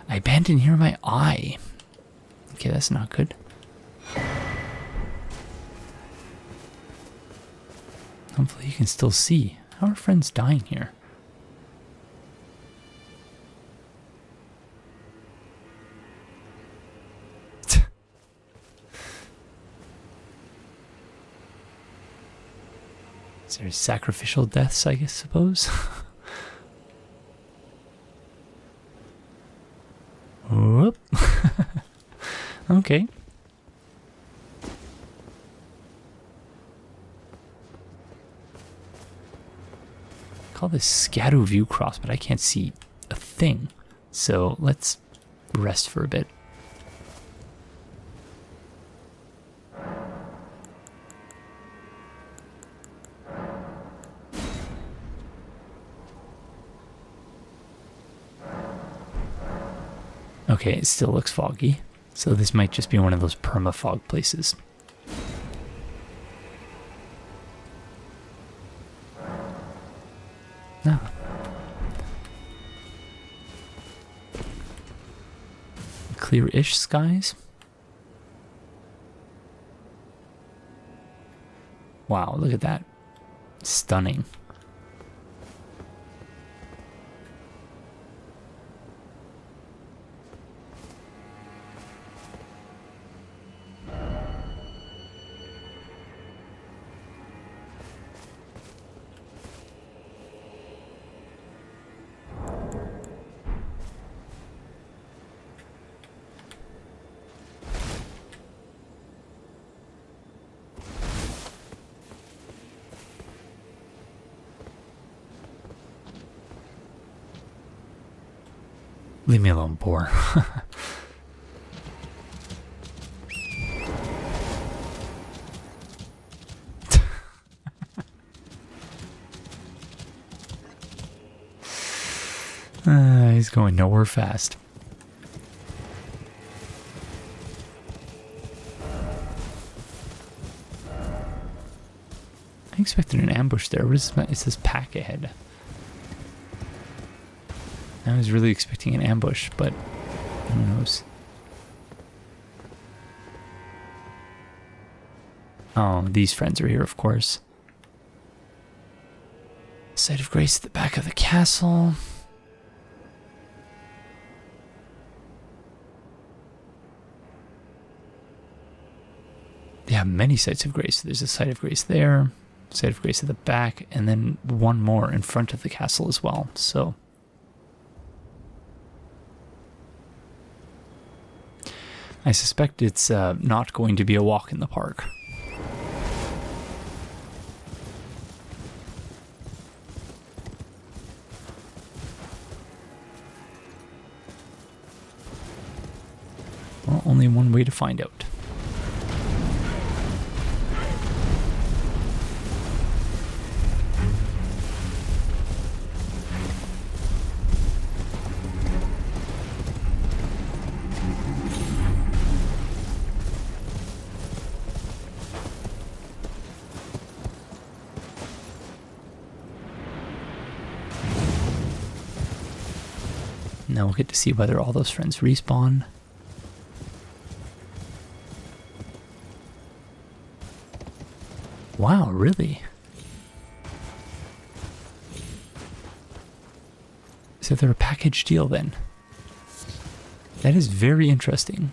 I abandoned here my eye. Okay, that's not good. Hopefully you can still see. How are friends dying here? Is there sacrificial deaths, I guess, suppose? Whoop. Okay. Call this Scaduview Cross, but I can't see a thing. So let's rest for a bit. Okay, it still looks foggy, so this might just be one of those perma-fog places. No. Clear-ish skies? Wow, look at that. Stunning. Leave me alone, poor. He's going nowhere fast. expected an ambush there. What is this? It says pack ahead. I was really expecting an ambush, but who knows? Oh, these friends are here, of course. Site of Grace at the back of the castle. They have many sites of grace. There's a site of grace there, site of grace at the back, and then one more in front of the castle as well. So I suspect it's not going to be a walk in the park. Well, only one way to find out. Now we'll get to see whether all those friends respawn. Wow, really? So they're a package deal then. That is very interesting.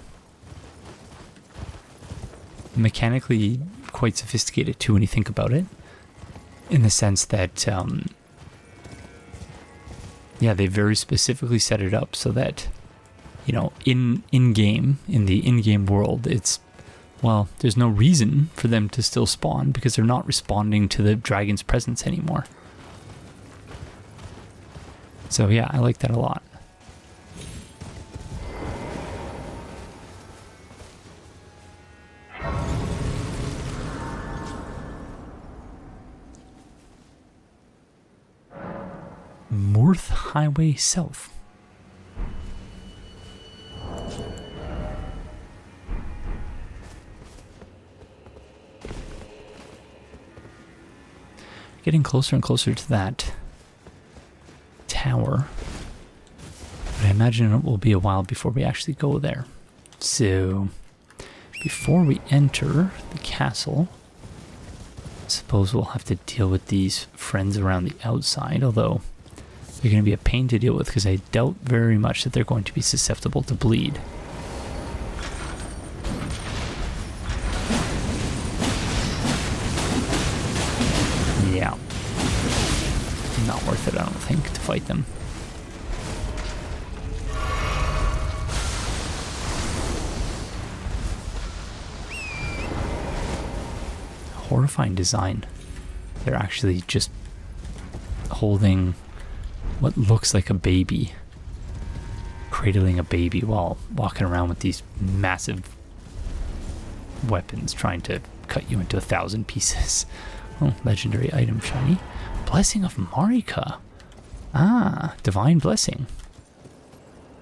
Mechanically quite sophisticated too when you think about it. In the sense that yeah, they very specifically set it up so that, you know, in the in-game world, it's, well, there's no reason for them to still spawn because they're not responding to the dragon's presence anymore. So yeah, I like that a lot. Moorth Highway South. Getting closer and closer to that tower. But I imagine it will be a while before we actually go there. So, before we enter the castle, I suppose we'll have to deal with these friends around the outside, although they're going to be a pain to deal with because I doubt very much that they're going to be susceptible to bleed. Yeah. Not worth it, I don't think, to fight them. Horrifying design. They're actually just holding what looks like a baby, cradling a baby while walking around with these massive weapons trying to cut you into 1,000 pieces. Oh, legendary item shiny. Blessing of Marika. Ah, divine blessing.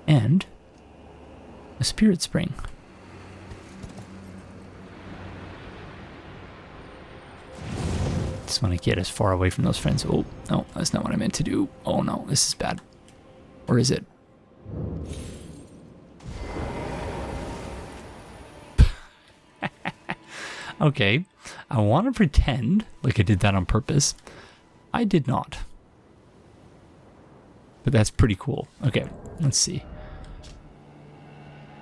And a spirit spring. Just want to get as far away from those friends. Oh, no, that's not what I meant to do. Oh no, this is bad. Or is it? Okay, I want to pretend like I did that on purpose. I did not. But that's pretty cool. Okay, let's see.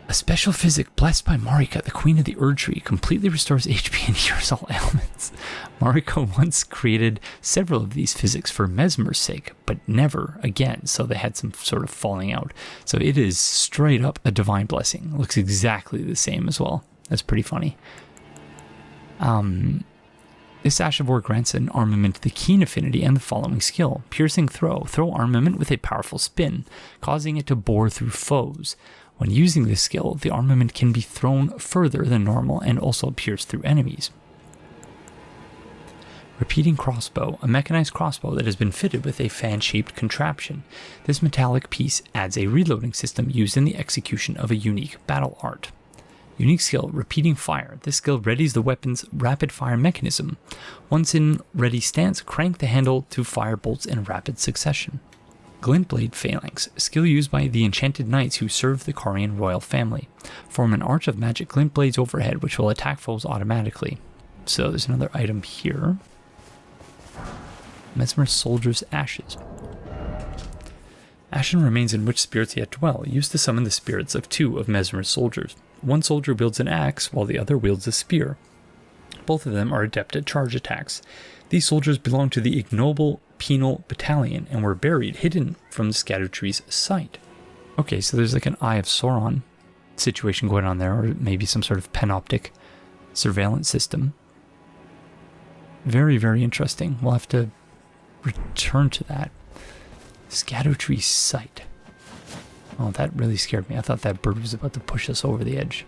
A special physic blessed by Marika, the queen of the Erdtree, completely restores HP and cures all ailments. Marika once created several of these physics for Mesmer's sake, but never again, so they had some sort of falling out. So it is straight up a divine blessing. It looks exactly the same as well. That's pretty funny. This Ash of War grants an armament the keen affinity and the following skill. Piercing throw. Throw armament with a powerful spin, causing it to bore through foes. When using this skill, the armament can be thrown further than normal and also pierce through enemies. Repeating crossbow, a mechanized crossbow that has been fitted with a fan-shaped contraption. This metallic piece adds a reloading system used in the execution of a unique battle art. Unique skill, Repeating Fire. This skill readies the weapon's rapid fire mechanism. Once in ready stance, crank the handle to fire bolts in rapid succession. Glintblade Phalanx, skill used by the enchanted knights who serve the Carian royal family. Form an arch of magic glint blades overhead, which will attack foes automatically. So there's another item here. Mesmer Soldier's Ashes. Ashen remains in which spirits yet dwell, used to summon the spirits of 2 of Mesmer's soldiers. One soldier wields an axe, while the other wields a spear. Both of them are adept at charge attacks. These soldiers belong to the ignoble penal battalion and were buried, hidden from the Scadu tree's sight. Okay, so there's like an Eye of Sauron situation going on there, or maybe some sort of panoptic surveillance system. Very, very interesting. We'll have to return to that. Scadu tree's sight. Oh, that really scared me. I thought that bird was about to push us over the edge.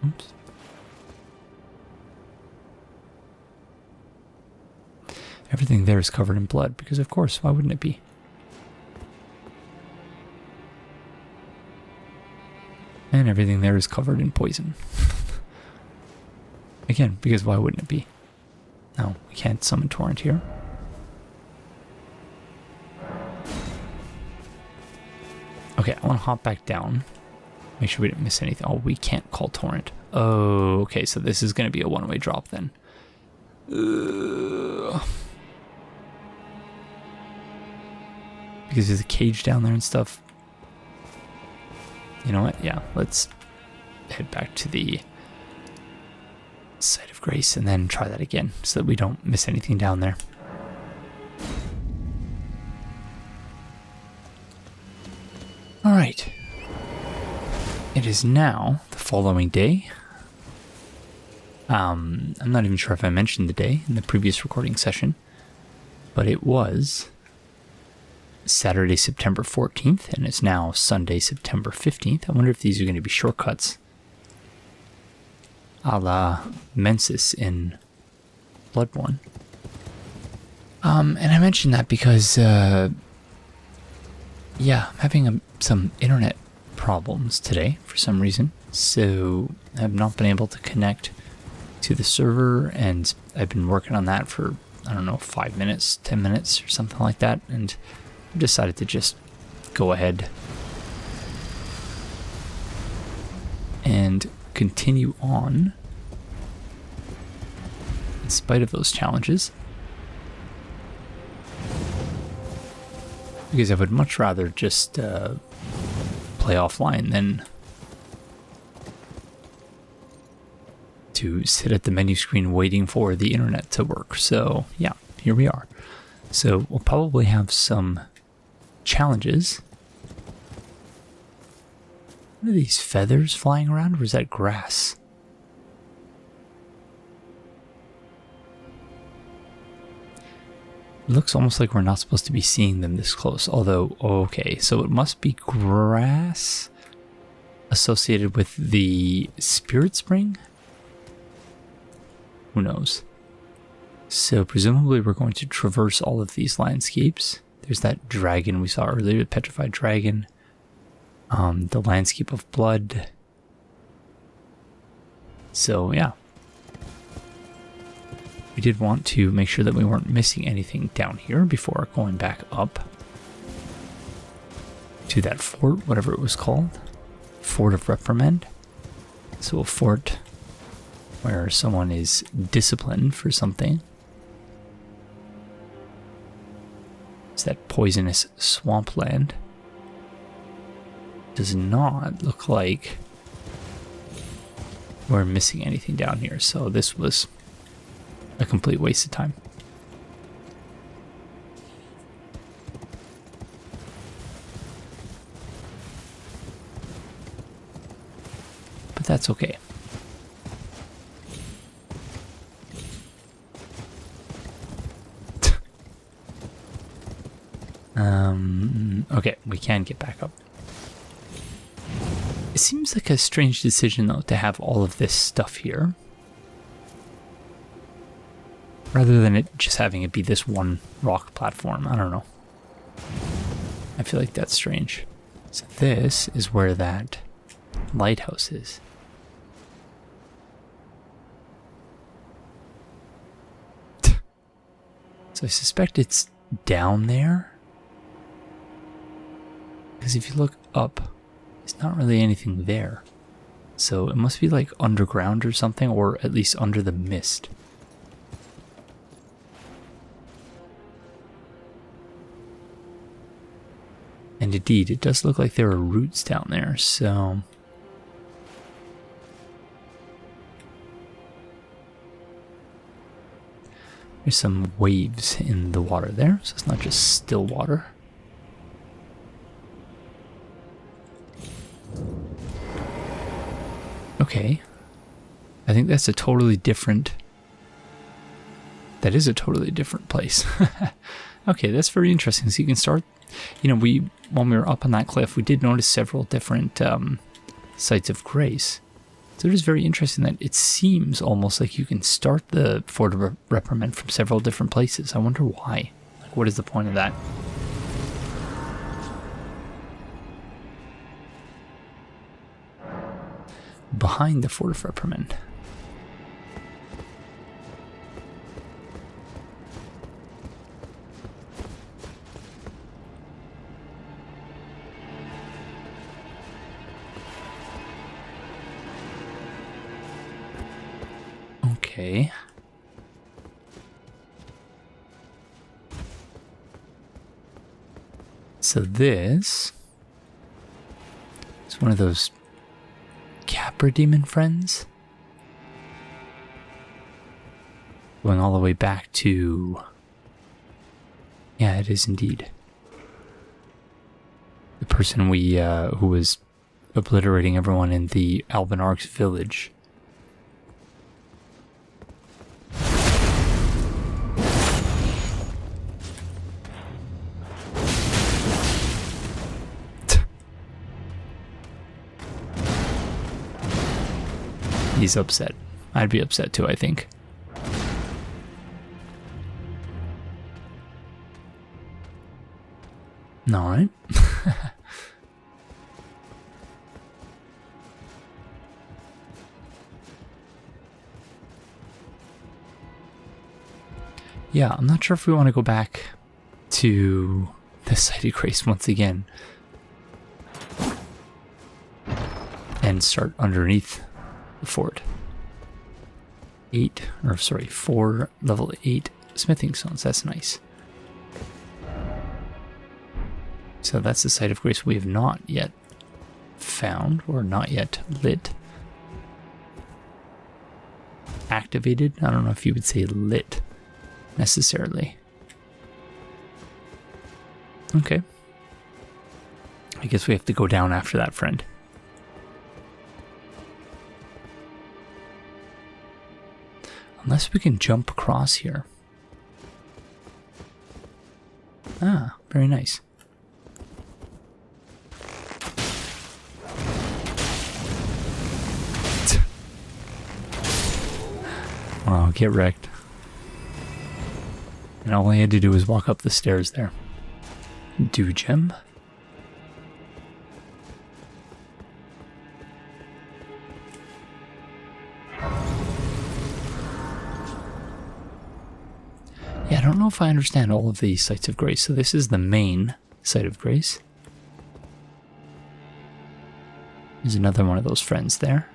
Oops. Everything there is covered in blood, because of course, why wouldn't it be? And everything there is covered in poison. Again, because why wouldn't it be? No, we can't summon Torrent here. Okay, I want to hop back down. Make sure we didn't miss anything. Oh, we can't call Torrent. Oh, okay, so this is going to be a one-way drop then. Because there's a cage down there and stuff. You know what? Yeah, let's head back to the Site of Grace and then try that again so that we don't miss anything down there. Alright. It is now the following day. I'm not even sure if I mentioned the day in the previous recording session, but it was Saturday, September 14th, and it's now Sunday, September 15th. I wonder if these are going to be shortcuts, a la Mensis in Bloodborne. And I mentioned that because, yeah, I'm having some internet problems today for some reason, so I have not been able to connect to the server, and I've been working on that for, I don't know, 5 minutes, 10 minutes or something like that, and I decided to just go ahead and continue on in spite of those challenges, because I would much rather just play offline than to sit at the menu screen waiting for the internet to work. So yeah, here we are. So we'll probably have some challenges. What are these feathers flying around, or is that grass? It looks almost like we're not supposed to be seeing them this close, although, okay, so it must be grass associated with the Spirit Spring? Who knows? So presumably we're going to traverse all of these landscapes. There's that dragon we saw earlier, the petrified dragon. The landscape of blood. So yeah. We did want to make sure that we weren't missing anything down here before going back up to that fort, whatever it was called. Fort of Reprimand. So a fort where someone is disciplined for something. It's that poisonous swampland. Does not look like we're missing anything down here, so this was a complete waste of time. But that's okay. Okay, we can get back up. It seems like a strange decision, though, to have all of this stuff here. Rather than it just having it be this one rock platform. I don't know. I feel like that's strange. So this is where that lighthouse is. So I suspect it's down there. Because if you look up, there's not really anything there. So it must be like underground or something, or at least under the mist. And indeed, it does look like there are roots down there, so... There's some waves in the water there, so it's not just still water. Okay. I think that's a totally different... That is a totally different place. Okay, that's very interesting. So you can start... You know, when we were up on that cliff, we did notice several different sites of grace. So it is very interesting that it seems almost like you can start the Fort of Reprimand from several different places. I wonder why. Like, what is the point of that? Behind the Fort of Reprimand. Okay. So this is one of those Capra demon friends. Going all the way back to... Yeah, it is indeed. The person we, who was obliterating everyone in the Albinarch's village. He's upset. I'd be upset too, I think. Alright. Yeah, I'm not sure if we want to go back to the Site of Grace once again. And start underneath the fort. 4 level 8 smithing stones. That's nice. So that's the Site of Grace we have not yet found, or not yet lit. Activated? I don't know if you would say lit necessarily. Okay. I guess we have to go down after that, friend. Unless we can jump across here. Ah, very nice. Wow, get wrecked. And all I had to do was walk up the stairs there. Do gem? Yeah, I don't know if I understand all of these sites of grace. So this is the main site of grace. There's another one of those friends there.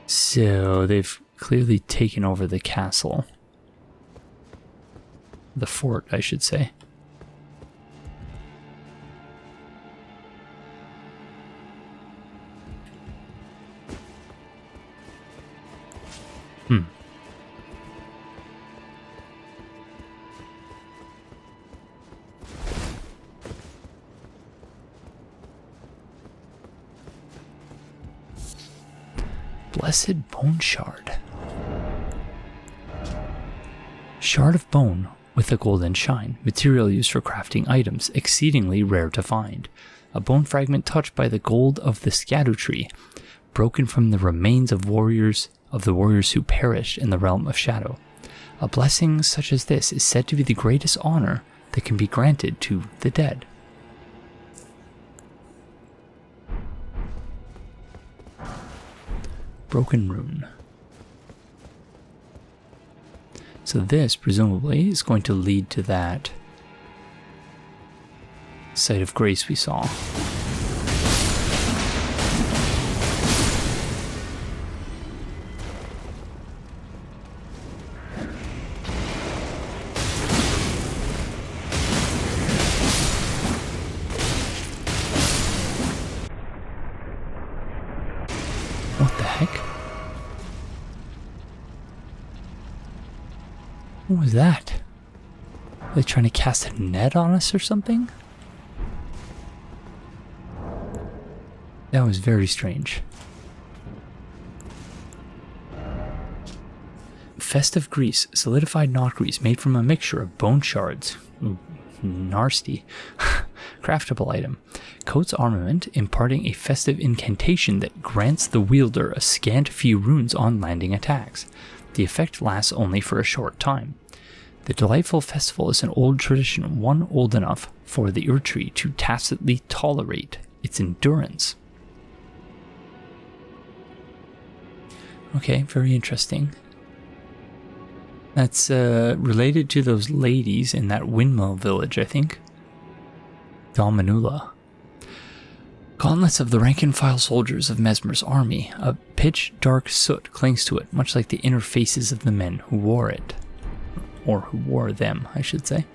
So they've clearly taken over the castle. The fort, I should say. Blessed Bone Shard. Shard of bone with a golden shine. Material used for crafting items, exceedingly rare to find. A bone fragment touched by the gold of the Scadu tree. broken from the remains of the warriors who perished in the realm of shadow. A blessing such as this is said to be the greatest honor that can be granted to the dead. Broken rune. So this, presumably, is going to lead to that site of grace we saw. What the heck? What was that? Are they trying to cast a net on us or something? That was very strange. Festive grease, solidified knot grease made from a mixture of bone shards. Ooh, nasty. Craftable item. Coats armament, imparting a festive incantation that grants the wielder a scant few runes on landing attacks. The effect lasts only for a short time. The delightful festival is an old tradition, one old enough for the Erdtree to tacitly tolerate its endurance. Okay, very interesting. That's related to those ladies in that windmill village, I think. Dalmanula. Gauntlets of the rank-and-file soldiers of Mesmer's army. A pitch-dark soot clings to it, much like the inner faces of the men who wore it. Or who wore them, I should say.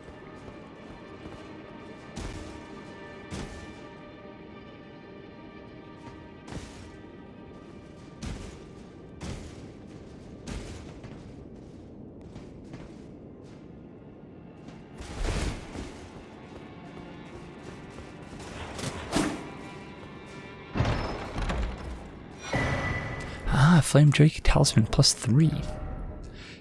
Flame Drake Talisman +3.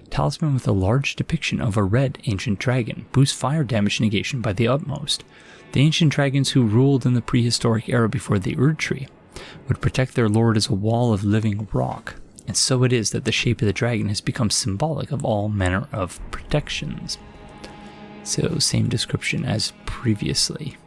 Talisman with a large depiction of a red ancient dragon. Boosts fire damage negation by the utmost. The ancient dragons who ruled in the prehistoric era before the Erdtree would protect their lord as a wall of living rock. And so it is that the shape of the dragon has become symbolic of all manner of protections. So same description as previously.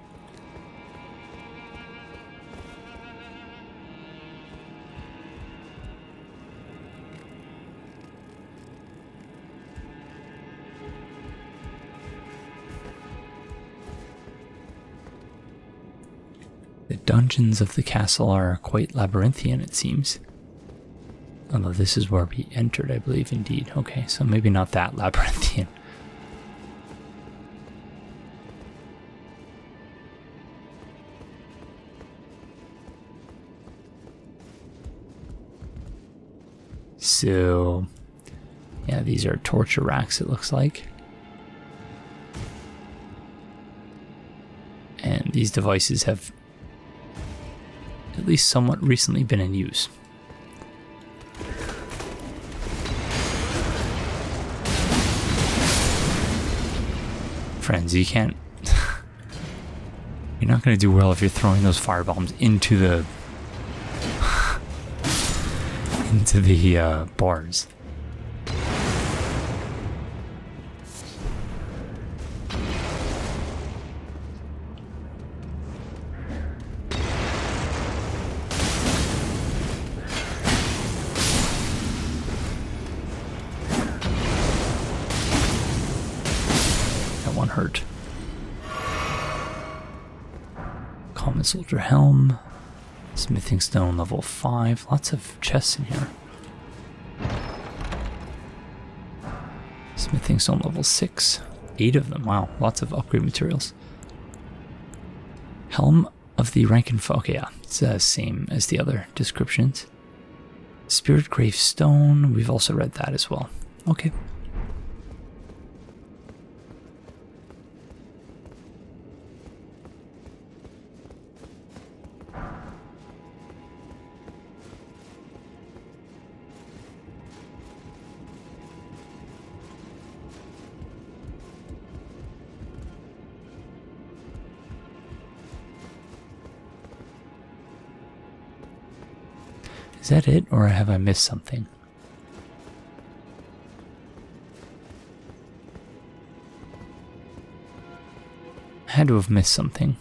The dungeons of the castle are quite labyrinthian, it seems. Although this is where we entered, I believe, indeed. Okay, so maybe not that labyrinthian. So, yeah, these are torture racks, it looks like. And these devices have at least somewhat recently been in use. Friends, you can't... You're not going to do well if you're throwing those firebombs into the... into the bars. Hurt. Common Soldier Helm. Smithing Stone level 5. Lots of chests in here. Smithing Stone level 6. 8 of them. Wow, lots of upgrade materials. Helm of the rank and file. Okay, yeah, it's the same as the other descriptions. Spirit Grave Stone. We've also read that as well. Okay. Is that it, or have I missed something? I had to have missed something.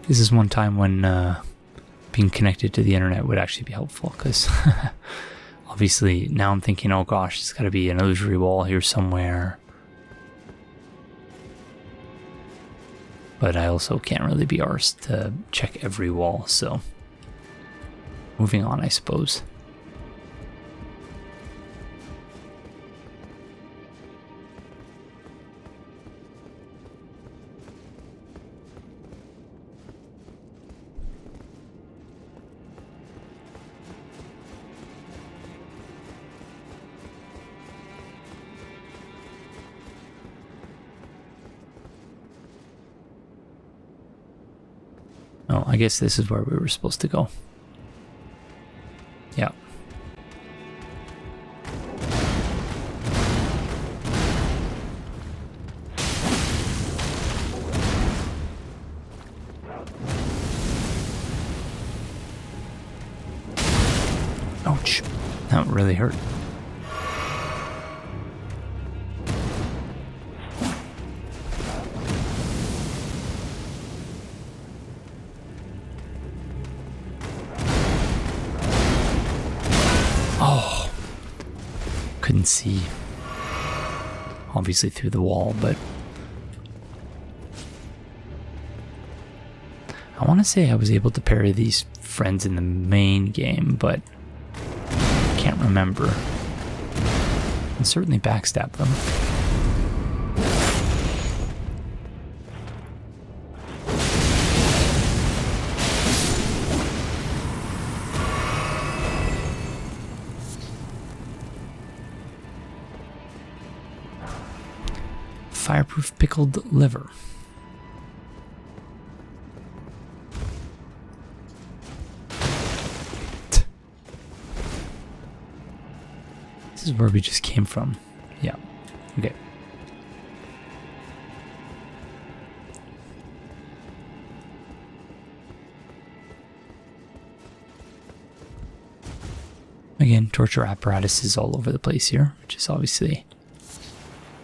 This is one time when being connected to the internet would actually be helpful, because obviously now I'm thinking, oh gosh, there's got to be an illusory wall here somewhere. But I also can't really be arsed to check every wall, so moving on, I suppose. Oh, I guess this is where we were supposed to go. Yeah. Ouch. That really hurt. Couldn't see, obviously, through the wall, but I want to say I was able to parry these friends in the main game, but I can't remember. And certainly backstab them. Fireproof pickled liver. This is where we just came from. Yeah. Okay. Again, torture apparatuses all over the place here, which is obviously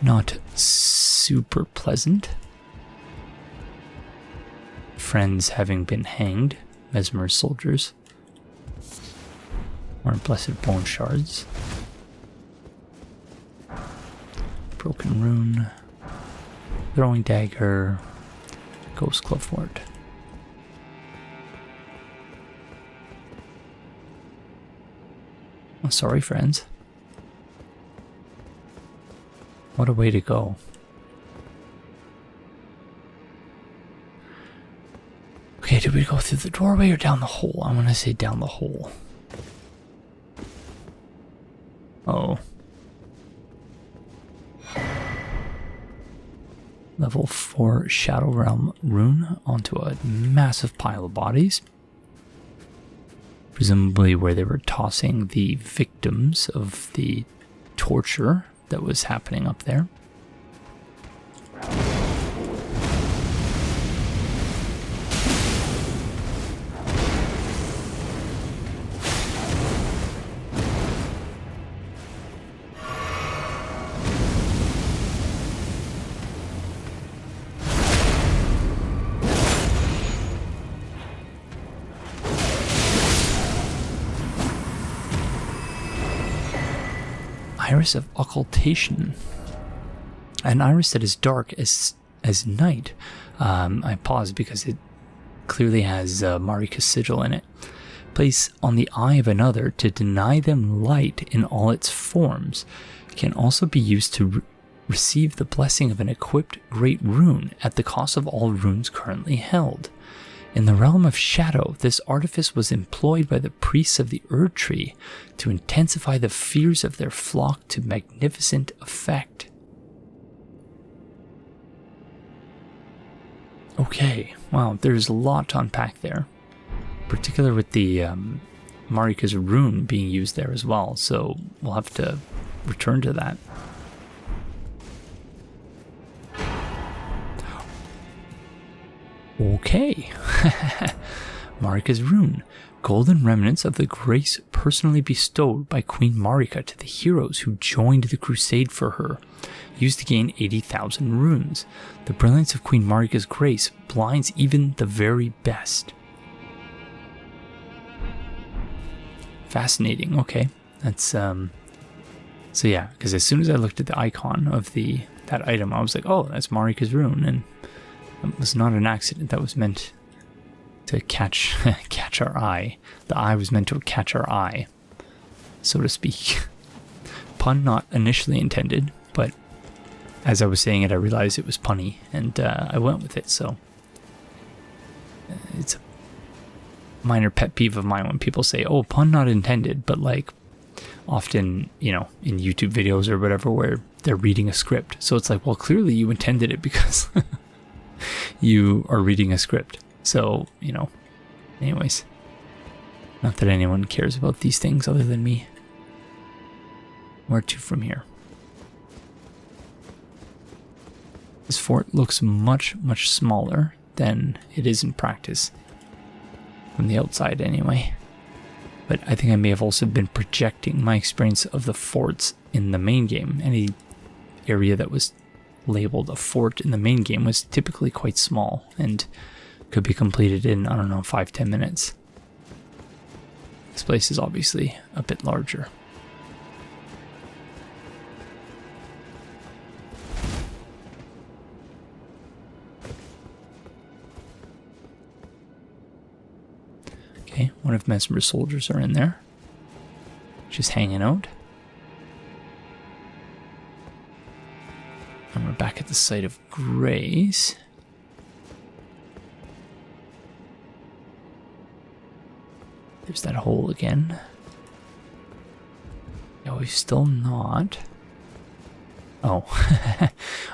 not super pleasant. Friends having been hanged, mesmer soldiers, more blessed bone shards, broken rune, throwing dagger, ghost clovewort. Oh, sorry, friends. What a way to go. Okay, did we go through the doorway or down the hole? I want to say down the hole. Oh. Level 4 Shadow Realm rune onto a massive pile of bodies. Presumably where they were tossing the victims of the torture that was happening up there. Iris of occultation. An iris that is dark as night. I paused because it clearly has Marika's sigil in it. Place on the eye of another to deny them light in all its forms. Can also be used to receive the blessing of an equipped great rune at the cost of all runes currently held. In the realm of shadow, this artifice was employed by the priests of the Erdtree to intensify the fears of their flock to magnificent effect. Okay, wow, there's a lot to unpack there. particular with the Marika's rune being used there as well, so we'll have to return to that. Okay. Marika's rune. Golden remnants of the grace personally bestowed by Queen Marika to the heroes who joined the Crusade for her, used to gain 80,000 runes. The brilliance of Queen Marika's grace blinds even the very best. Fascinating. Okay, that's so yeah, because as soon as I looked at the icon of that item, I was like, oh, that's Marika's rune, and it was not an accident. That was meant to catch our eye. The eye was meant to catch our eye, so to speak. Pun not initially intended, but as I was saying it, I realized it was punny, and I went with it. So it's a minor pet peeve of mine when people say, oh, pun not intended, but like often, you know, in YouTube videos or whatever where they're reading a script. So it's like, well, clearly you intended it because you are reading a script. So, you know, anyways, not that anyone cares about these things other than me. Where to from here? This fort looks much, much smaller than it is in practice. From the outside anyway. But I think I may have also been projecting my experience of the forts in the main game. Any area that was labeled a fort in the main game was typically quite small and could be completed in, I don't know, 5-10 minutes. This place is obviously a bit larger. Okay, one of Mesmer's soldiers are in there, just hanging out. And we're back at the site of grace. There's that hole again. No, we've still not. Oh,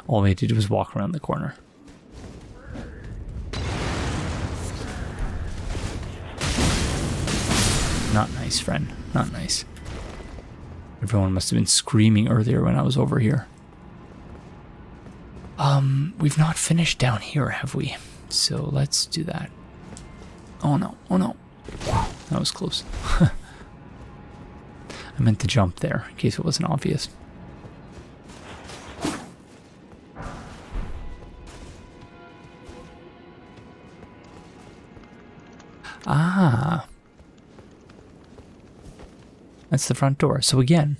all we had to do was walk around the corner. Not nice, friend. Not nice. Everyone must have been screaming earlier when I was over here. We've not finished down here, have we? So let's do that. Oh no, oh no. That was close. I meant to jump there, in case it wasn't obvious. Ah. That's the front door. So again,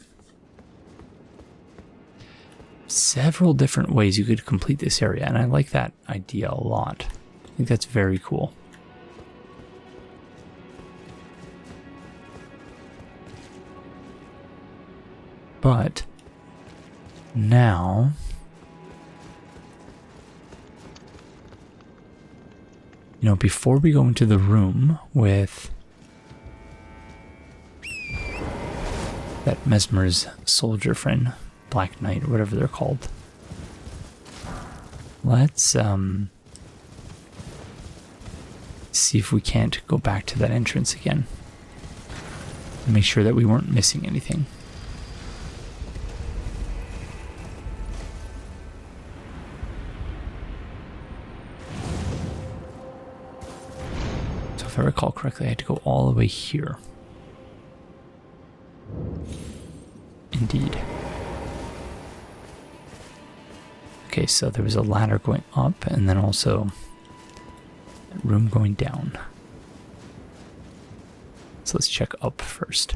several different ways you could complete this area, and I like that idea a lot. I think that's very cool. But now, you know, before we go into the room with that Mesmer's soldier friend, Black Knight, or whatever they're called, let's see if we can't go back to that entrance again and make sure that we weren't missing anything. So if I recall correctly, I had to go all the way here. Indeed. Okay, so there was a ladder going up and then also a room going down. So let's check up first.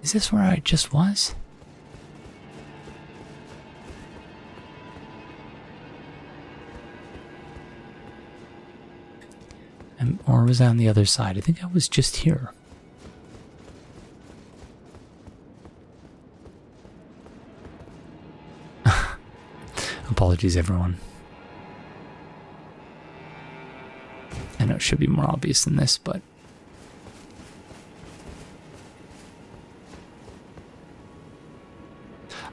Is this where I just was? Or was I on the other side? I think I was just here. Apologies, everyone. should be more obvious than this, but...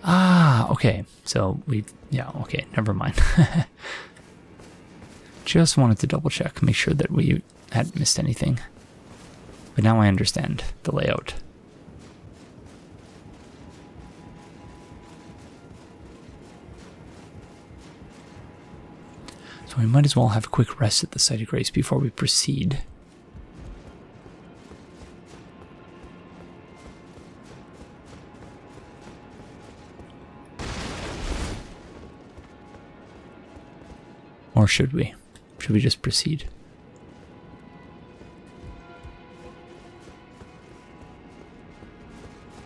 Ah, okay. So yeah, okay, never mind. Just wanted to double check, make sure that we hadn't missed anything. But now I understand the layout. So we might as well have a quick rest at the site of grace before we proceed. Or should we? Should we just proceed?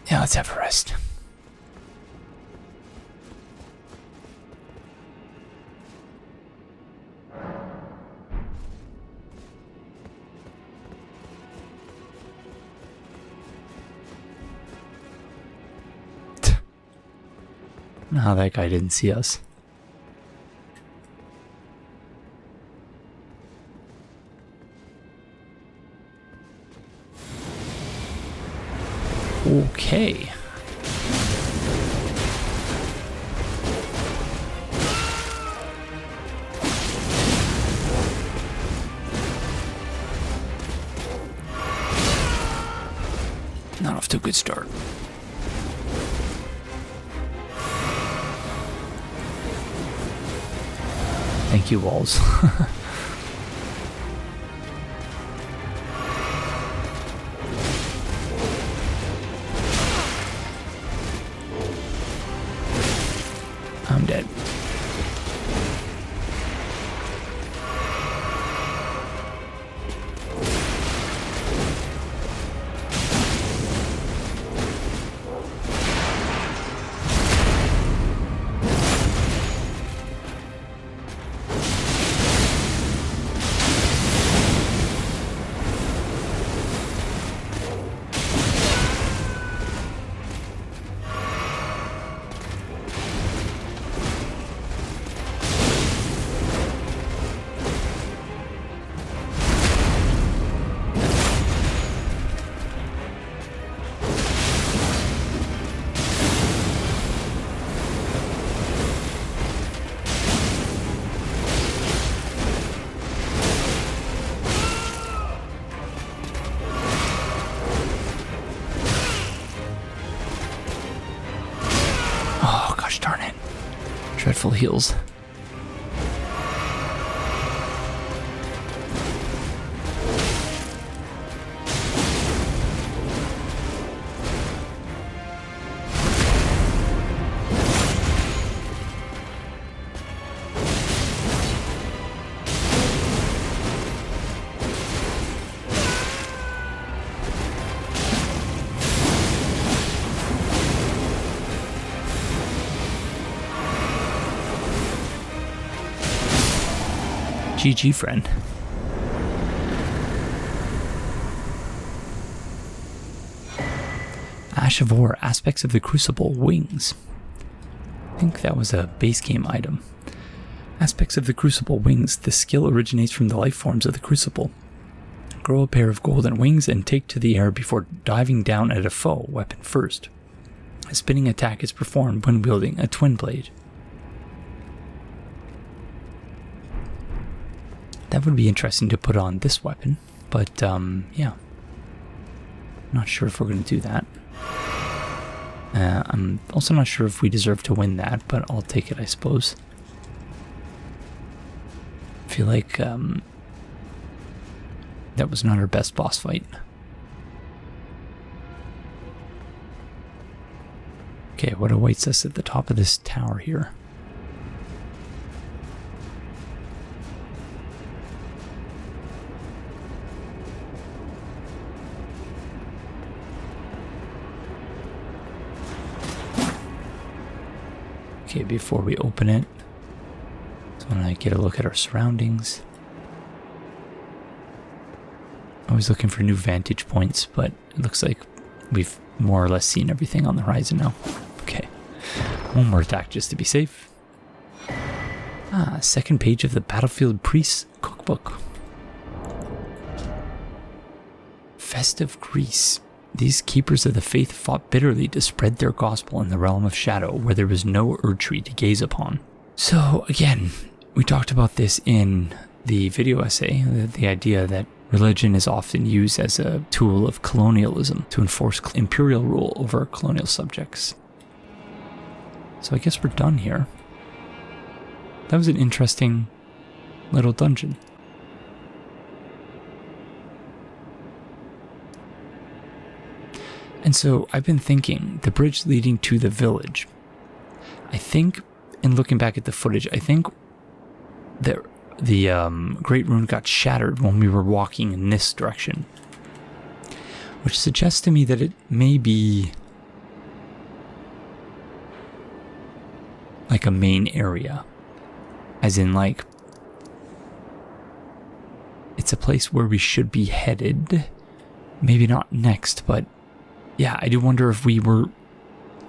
Yeah, let's have a rest. Nah, that guy didn't see us. Okay. Not off to a good start. Thank you, walls. I'm dead. Dreadful heals. GG, friend. Ash of War, Aspects of the Crucible, Wings. I think that was a base game item. Aspects of the Crucible, Wings. The skill originates from the life forms of the Crucible. Grow a pair of golden wings and take to the air before diving down at a foe, weapon first. A spinning attack is performed when wielding a twin blade. That would be interesting to put on this weapon, but yeah. Not sure if we're going to do that. I'm also not sure if we deserve to win that, but I'll take it, I suppose. I feel like that was not our best boss fight. Okay, what awaits us at the top of this tower here? Okay, before we open it, so when I get a look at our surroundings. Always looking for new vantage points, but it looks like we've more or less seen everything on the horizon now. Okay, one more attack just to be safe. Ah, second page of the Battlefield Priest's Cookbook. festive Greece. These keepers of the faith fought bitterly to spread their gospel in the realm of shadow, where there was no Erdtree to gaze upon. So again, we talked about this in the video essay, the idea that religion is often used as a tool of colonialism to enforce imperial rule over colonial subjects. So I guess we're done here. That was an interesting little dungeon. And so I've been thinking, the bridge leading to the village, I think, in looking back at the footage, I think the Great Rune got shattered when we were walking in this direction, which suggests to me that it may be like a main area, as in like it's a place where we should be headed, maybe not next, but yeah, I do wonder if we were,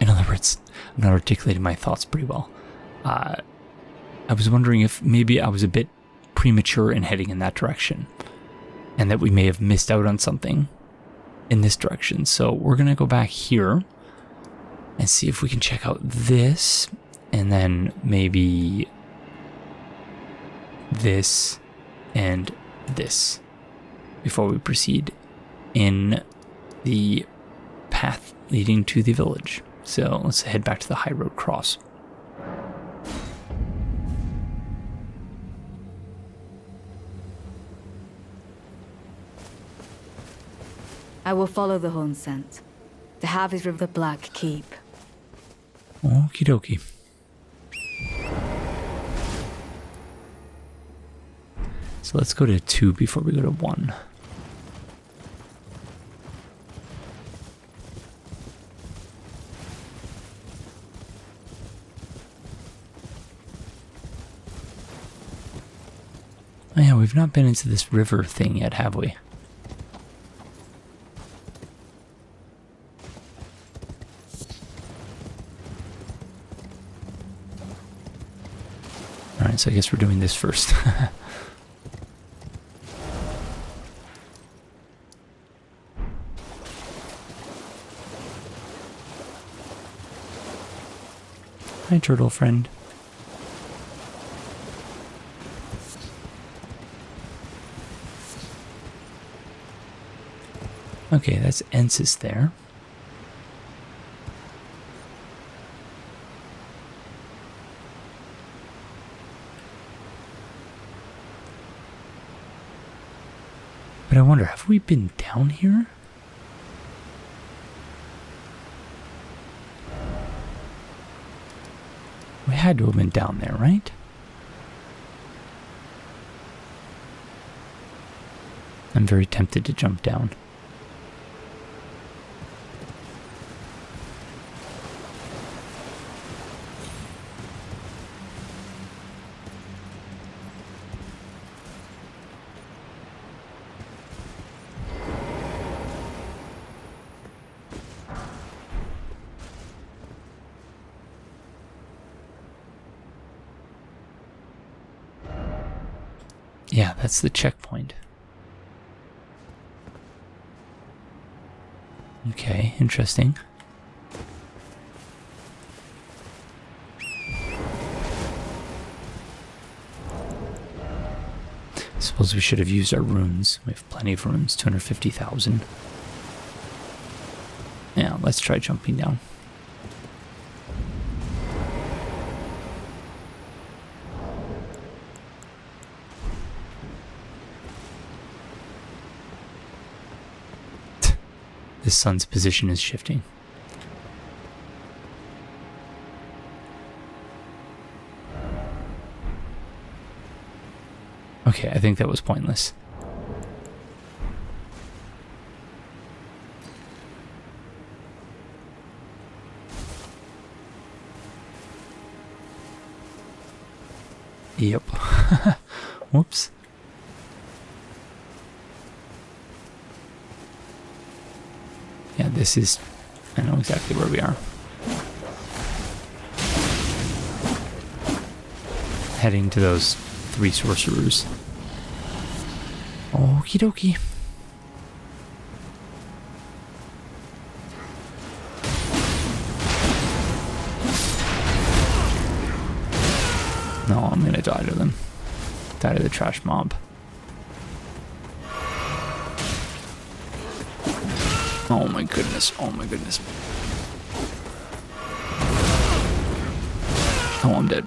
in other words, I'm not articulating my thoughts pretty well. I was wondering if maybe I was a bit premature in heading in that direction, and that we may have missed out on something in this direction. So we're going to go back here and see if we can check out this, and then maybe this and this before we proceed in the path leading to the village. So let's head back to the Highroad Cross. I will follow the horn scent. The Harvey's River Black Keep. Okie dokie. So let's go to 2 before we go to 1. Oh yeah, we've not been into this river thing yet, have we? Alright, so I guess we're doing this first. Hi, turtle friend. Okay, that's Ensis there. But I wonder, have we been down here? We had to have been down there, right? I'm very tempted to jump down. Yeah, that's the checkpoint. Okay, interesting. Suppose we should have used our runes. We have plenty of runes, 250,000. Yeah, let's try jumping down. The sun's position is shifting. Okay, I think that was pointless. Yep. Whoops. Yeah, this is... I know exactly where we are. Heading to those 3 sorcerers. Okie dokie. No, I'm gonna die to them. Die to the trash mob. Oh my goodness, oh my goodness. Oh, I'm dead.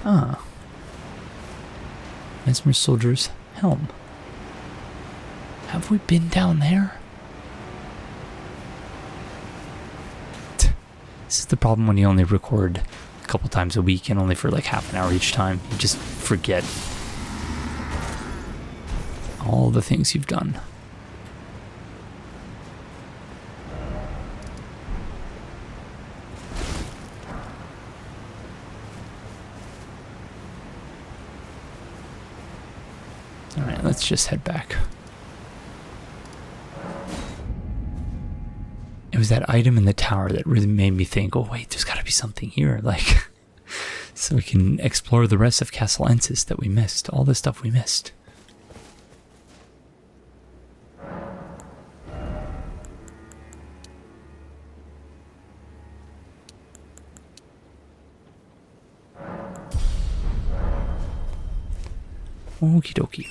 Ah. Mesmer Soldier's helm. Have we been down there? This is the problem when you only record a couple times a week and only for like half an hour each time. You just forget all the things you've done. Alright, let's just head back. It was that item in the tower that really made me think, oh wait, there's gotta be something here, like, so we can explore the rest of Castle Altus that we missed, all the stuff we missed. Okie dokie.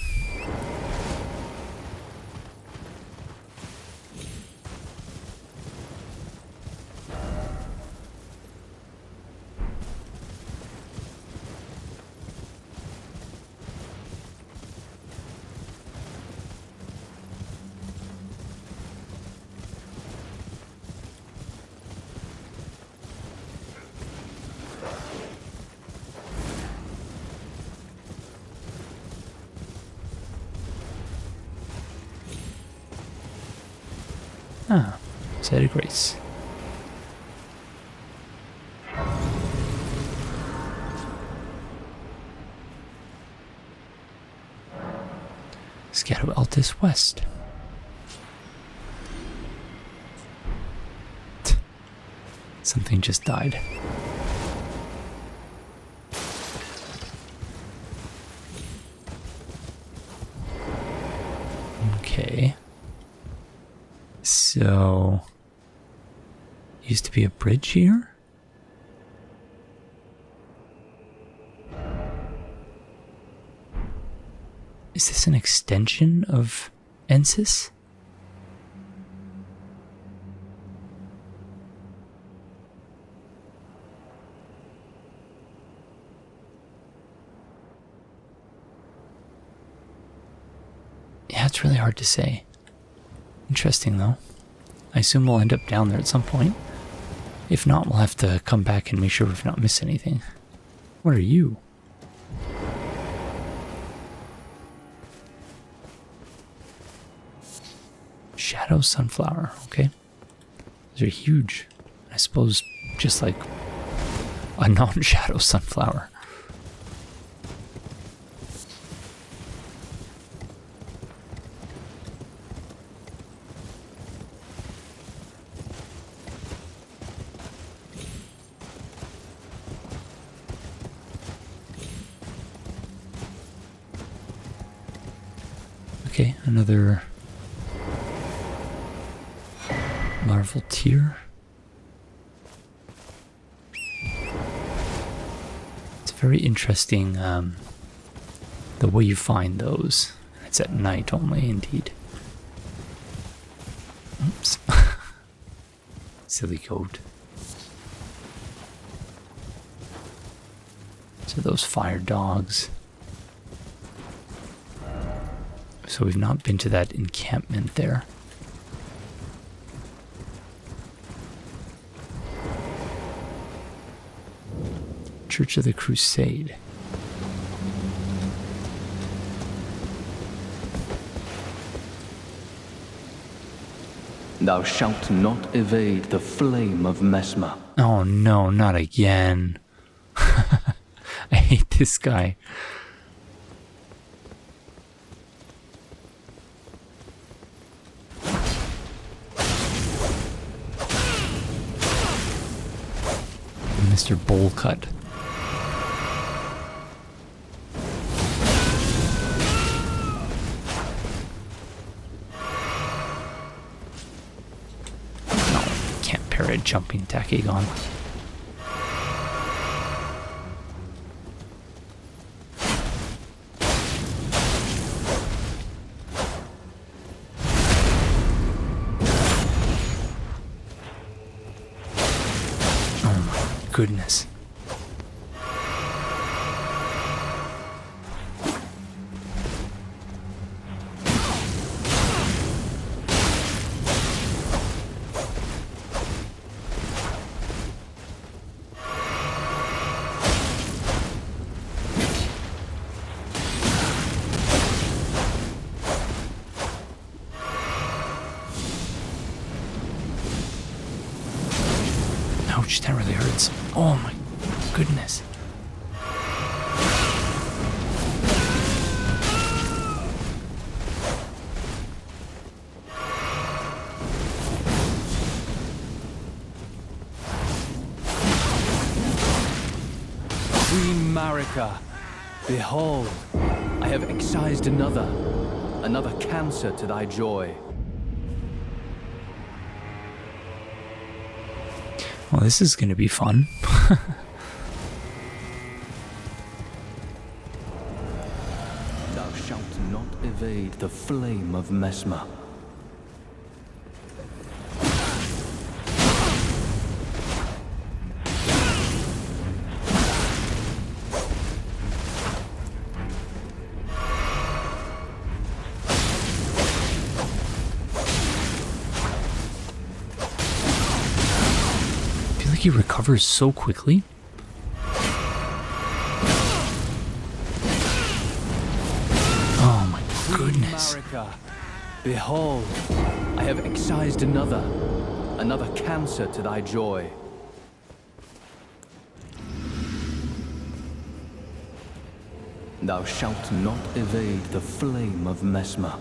Ah, Site of Grace. Scadu Altus West. Something just died. Okay. So, used to be a bridge here? Is this an extension of Altus? Yeah, it's really hard to say. Interesting, though. I assume we'll end up down there at some point. If not, we'll have to come back and make sure we've not missed anything. What are you? Shadow Sunflower, okay. Those are huge. I suppose just like a non-shadow sunflower. Okay, another larval tear. It's very interesting the way you find those. It's at night only, indeed. Oops. Silly goat. So those fire dogs. So we've not been to that encampment there. Church of the Crusade. Thou shalt not evade the flame of Mesmer. Oh no, not again. I hate this guy. Mr. Bowl Cut. No, can't pair a jumping attack Aegon. Goodness. Ouch, that really hurts. Oh my goodness. Queen Marika, behold, I have excised another cancer to thy joy. Well, this is going to be fun. Thou shalt not evade the flame of Messmer. He recovers so quickly. Oh my goodness. Marika, behold, I have excised another cancer to thy joy. Thou shalt not evade the flame of Messmer.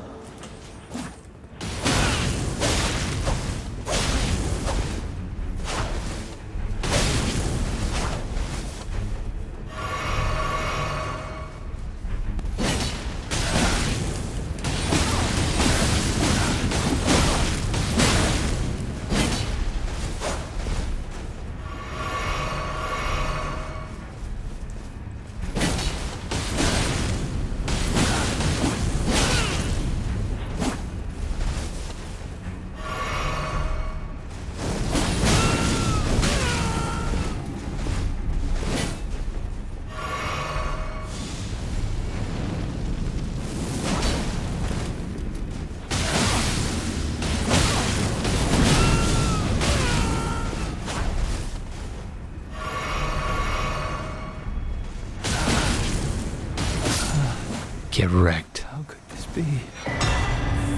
Get wrecked. How could this be?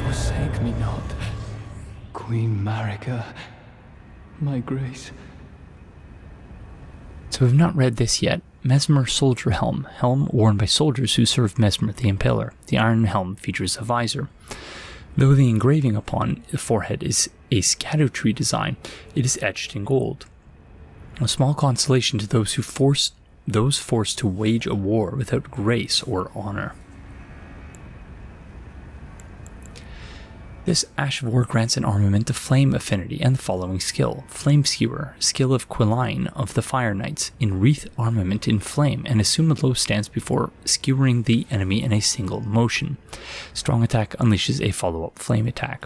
Forsake me not, Queen Marika, my grace. So we've not read this yet. Messmer Soldier Helm. Helm worn by soldiers who serve Messmer the Impaler. The iron helm features a visor. Though the engraving upon the forehead is a Scadu design, it is etched in gold. A small consolation to those forced to wage a war without grace or honor. This Ash of War grants an armament of Flame Affinity and the following skill. Flame Skewer, skill of Quilline of the Fire Knights, enwreath armament in flame and assume a low stance before skewering the enemy in a single motion. Strong attack unleashes a follow-up flame attack.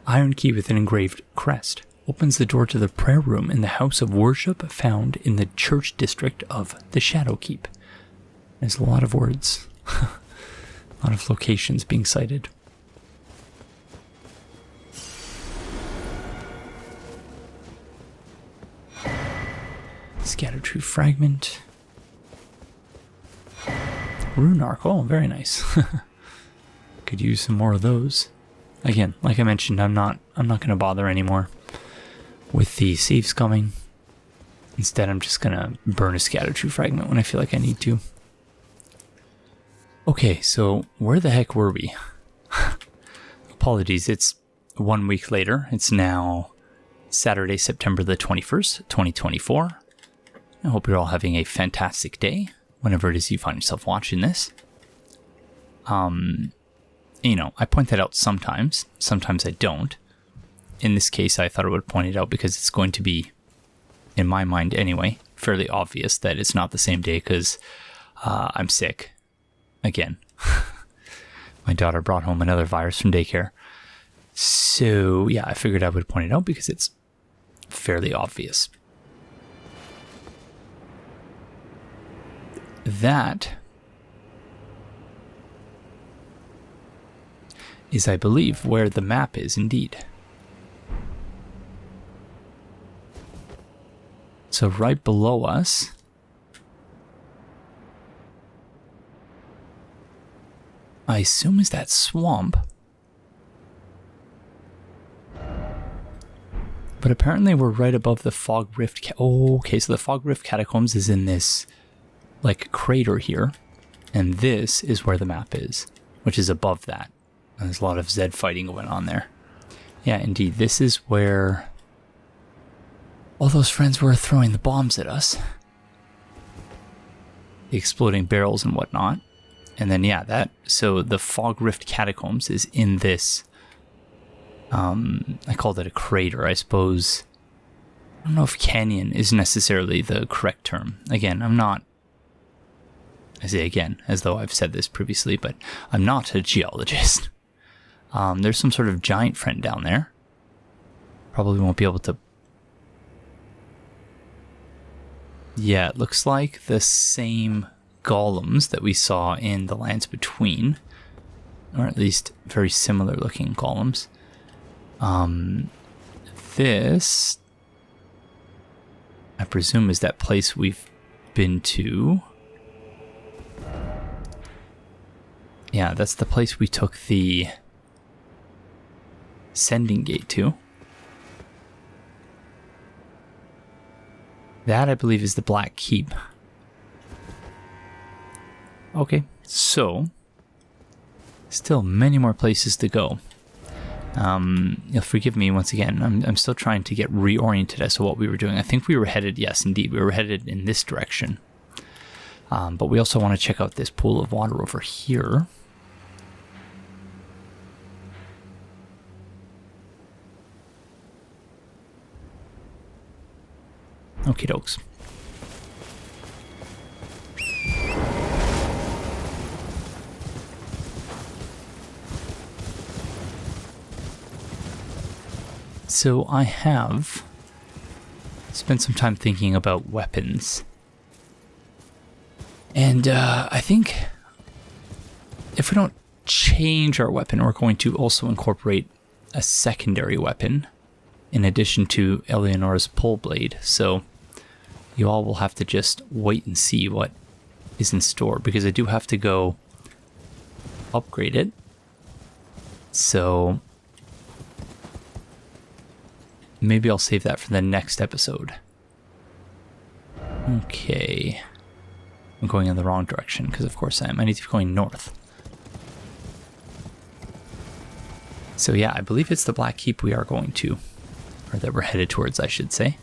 Iron Key with an engraved crest. Opens the door to the prayer room in the house of worship found in the church district of the Shadowkeep. There's a lot of words. A lot of locations being cited. Scattertree Fragment. Rune Arc. Oh, very nice. Could use some more of those. Again, like I mentioned, I'm not going to bother anymore with the saves coming. Instead, I'm just going to burn a Scattertree Fragment when I feel like I need to. Okay, so where the heck were we? Apologies, it's 1 week later. It's now Saturday, September the 21st, 2024. I hope you're all having a fantastic day, whenever it is you find yourself watching this. You know, I point that out sometimes I don't. In this case, I thought I would point it out because it's going to be, in my mind anyway, fairly obvious that it's not the same day because I'm sick. Again. My daughter brought home another virus from daycare. So, yeah, I figured I would point it out because it's fairly obvious. That is, I believe, where the map is indeed. So right below us, I assume is that swamp. But apparently we're right above the Fog Rift. Okay, so the Fog Rift Catacombs is in this, like, crater here. And this is where the map is, which is above that. And there's a lot of Zed fighting going on there. Yeah, indeed, this is where all those friends were throwing the bombs at us. The exploding barrels and whatnot. And then, yeah, so the Fog Rift Catacombs is in this, I called it a crater, I suppose. I don't know if canyon is necessarily the correct term. Again, I say again, as though I've said this previously, but I'm not a geologist. There's some sort of giant friend down there. Probably won't be able to... Yeah, it looks like the same golems that we saw in the Lands Between, or at least very similar looking golems. This, I presume, is that place we've been to. Yeah, that's the place we took the Sending Gate to. That, I believe, is the Black Keep. Okay, so still many more places to go. You'll forgive me once again. I'm still trying to get reoriented as to what we were doing. I think we were headed, yes, indeed, we were headed in this direction. But we also want to check out this pool of water over here. Okie dokes. So I have spent some time thinking about weapons. And I think if we don't change our weapon, we're going to also incorporate a secondary weapon in addition to Eleonora's pole blade. So you all will have to just wait and see what is in store, because I do have to go upgrade it. So maybe I'll save that for the next episode. Okay. I'm going in the wrong direction, because of course I am. I need to be going north. So yeah, I believe it's the Black Keep we are going to. Or that we're headed towards, I should say.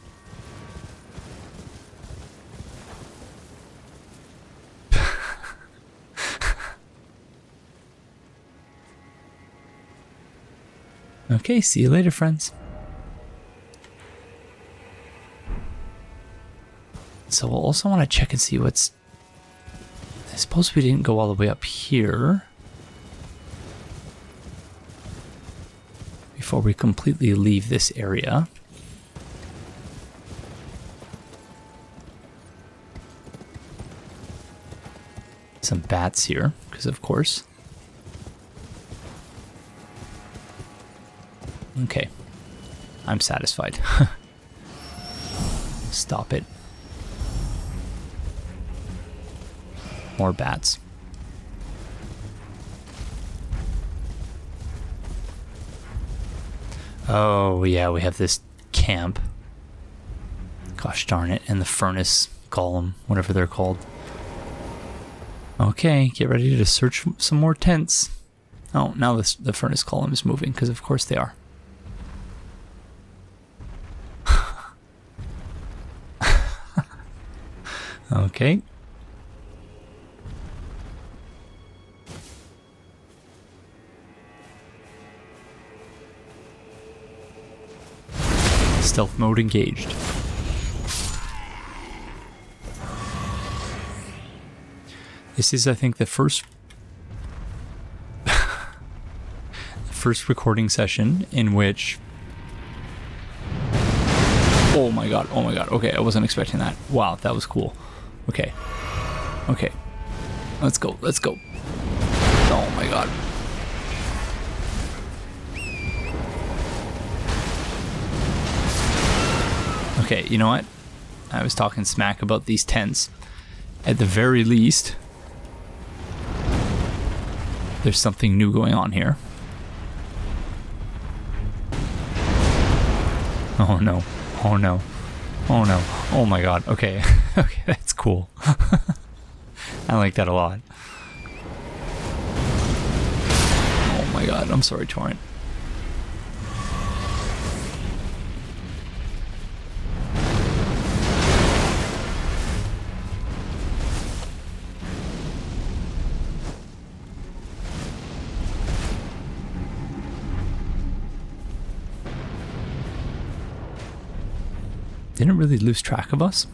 Okay, see you later, friends. So we'll also want to check and see what's... I suppose we didn't go all the way up here before we completely leave this area. Some bats here, because of course. Okay, I'm satisfied. Stop it. More bats. Oh yeah, we have this camp. Gosh darn it, and the furnace golem, whatever they're called. Okay, get ready to search some more tents. Oh, now the furnace column is moving, because of course they are. Okay. Stealth mode engaged. This is, I think, the first recording session in which... Oh my god, oh my god. Okay, I wasn't expecting that. Wow, that was cool. Okay. Okay. Let's go, let's go. Oh my god. Okay, you know what? I was talking smack about these tents. At the very least, there's something new going on here. Oh no. Oh no. Oh no. Oh my god. Okay. Okay, that's cool. I like that a lot. Oh my god. I'm sorry, Torrent. Didn't really lose track of us.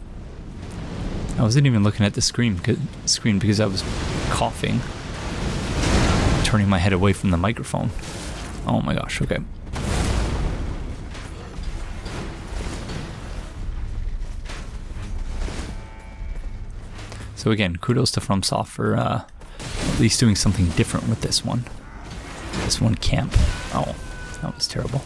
I wasn't even looking at the screen because I was coughing, turning my head away from the microphone. Oh my gosh, okay. So again, kudos to FromSoft for at least doing something different with this one. This one camp. Oh, that was terrible.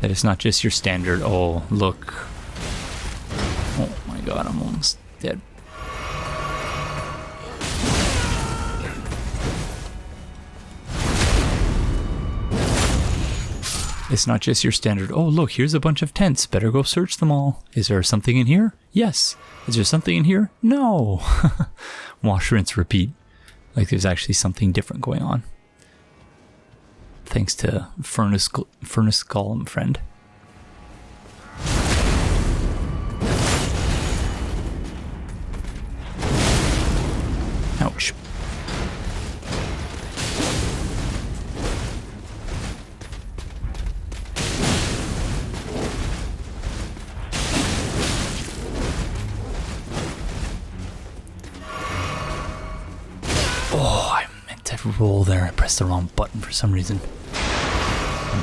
That it's not just your standard, oh, look. Oh my god, I'm almost dead. It's not just your standard, oh look, here's a bunch of tents, better go search them all. Is there something in here? Yes. Is there something in here? No. Wash, rinse, repeat. Like there's actually something different going on. Thanks to Furnace Golem friend. Ouch. Oh, I meant to roll there. I pressed the wrong button for some reason.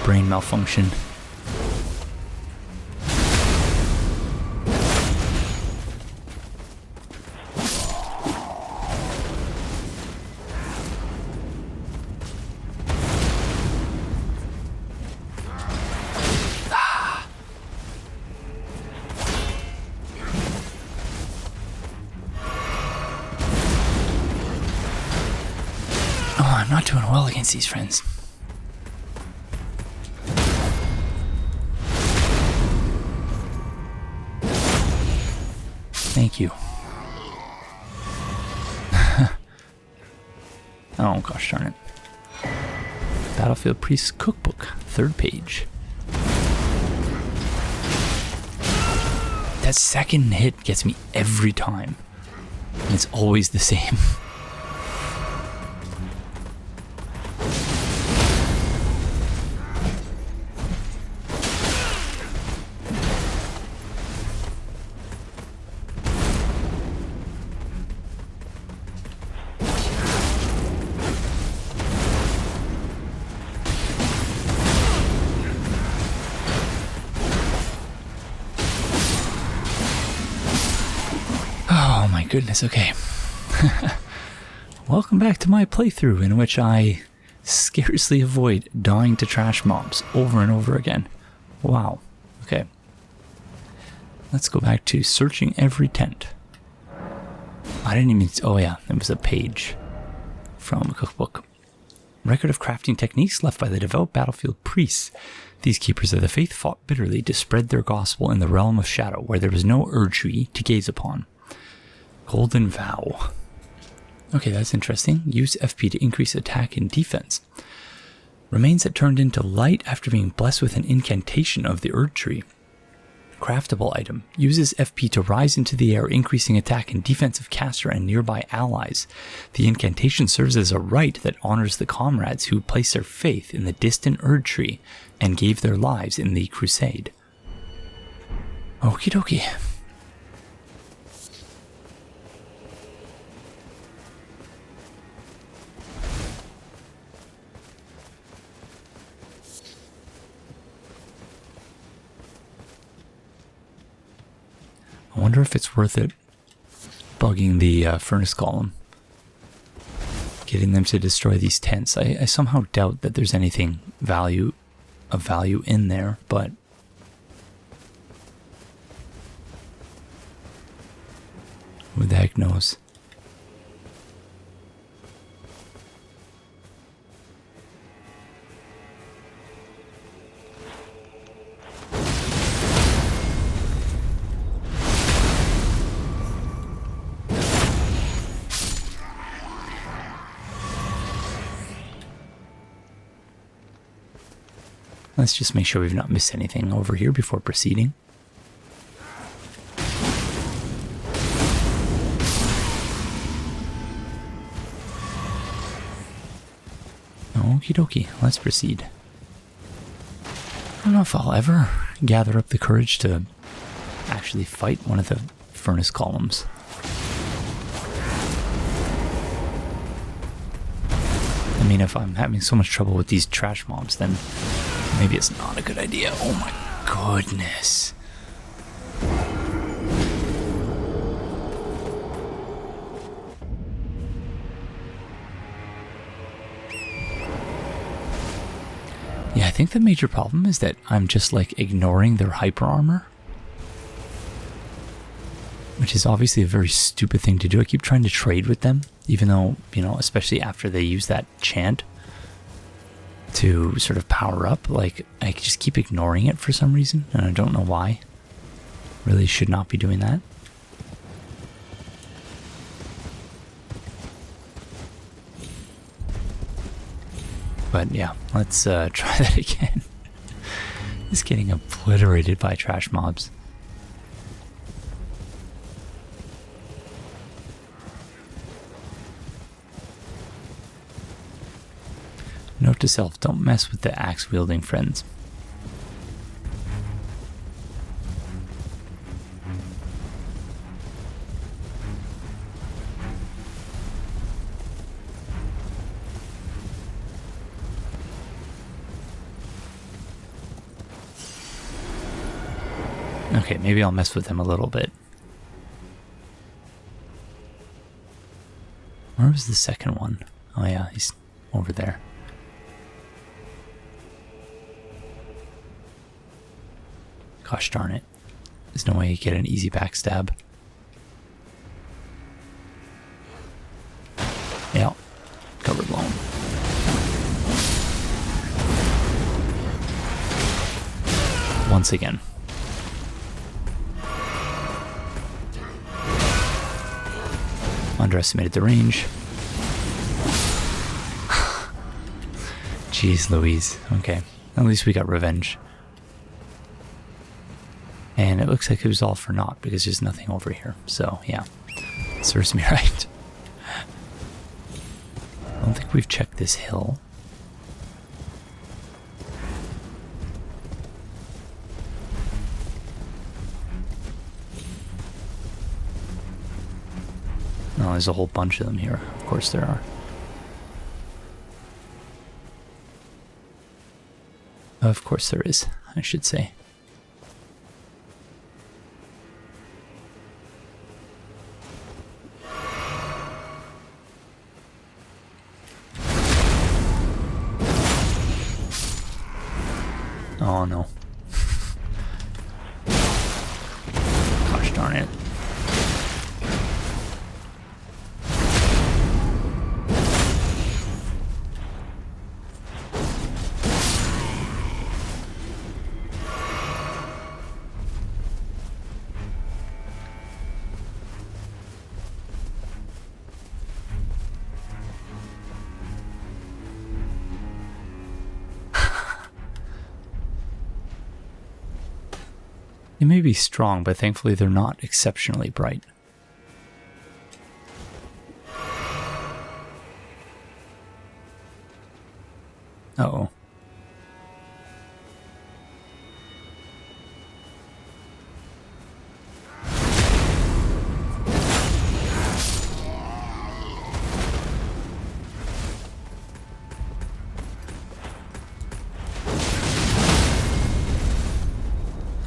Brain malfunction. Oh, I'm not doing well against these friends. Thank you. Oh gosh darn it. Battlefield Priest's Cookbook, 3rd page. That second hit gets me every time. And it's always the same. Goodness, okay. Welcome back to my playthrough in which I scarcely avoid dying to trash mobs over and over again. Wow. Okay. Let's go back to searching every tent. I didn't even... Oh yeah, it was a page from a cookbook. Record of crafting techniques left by the devout battlefield priests. These keepers of the faith fought bitterly to spread their gospel in the realm of shadow where there was no Erdtree to gaze upon. Golden Vow. Okay, that's interesting. Use FP to increase attack and defense. Remains that turned into light after being blessed with an incantation of the Erdtree. Craftable item. Uses FP to rise into the air, increasing attack and defense of caster and nearby allies. The incantation serves as a rite that honors the comrades who place their faith in the distant Erdtree and gave their lives in the Crusade. Okie dokie. I wonder if it's worth it bugging the furnace golem, getting them to destroy these tents. I somehow doubt that there's anything of value in there, but who the heck knows? Let's just make sure we've not missed anything over here before proceeding. Okie dokie, let's proceed. I don't know if I'll ever gather up the courage to actually fight one of the furnace columns. I mean, if I'm having so much trouble with these trash mobs, then maybe it's not a good idea. Oh my goodness. Yeah, I think the major problem is that I'm just like ignoring their hyper armor, which is obviously a very stupid thing to do. I keep trying to trade with them, even though, you know, especially after they use that chant to sort of power up, like I just keep ignoring it for some reason, and I don't know why. Really should not be doing that. But yeah, let's try that again. Just getting obliterated by trash mobs. Note to self, don't mess with the axe-wielding friends. Okay, maybe I'll mess with them a little bit. Where was the second one? Oh yeah, he's over there. Gosh darn it. There's no way you get an easy backstab. Yeah, cover blown. Once again. Underestimated the range. Jeez Louise. Okay, at least we got revenge. And it looks like it was all for naught because there's nothing over here. So, yeah. Serves me right. I don't think we've checked this hill. No, there's a whole bunch of them here. Of course there are. Of course there is, I should say. Oh no. Gosh darn it. They may be strong, but thankfully they're not exceptionally bright. Uh-oh.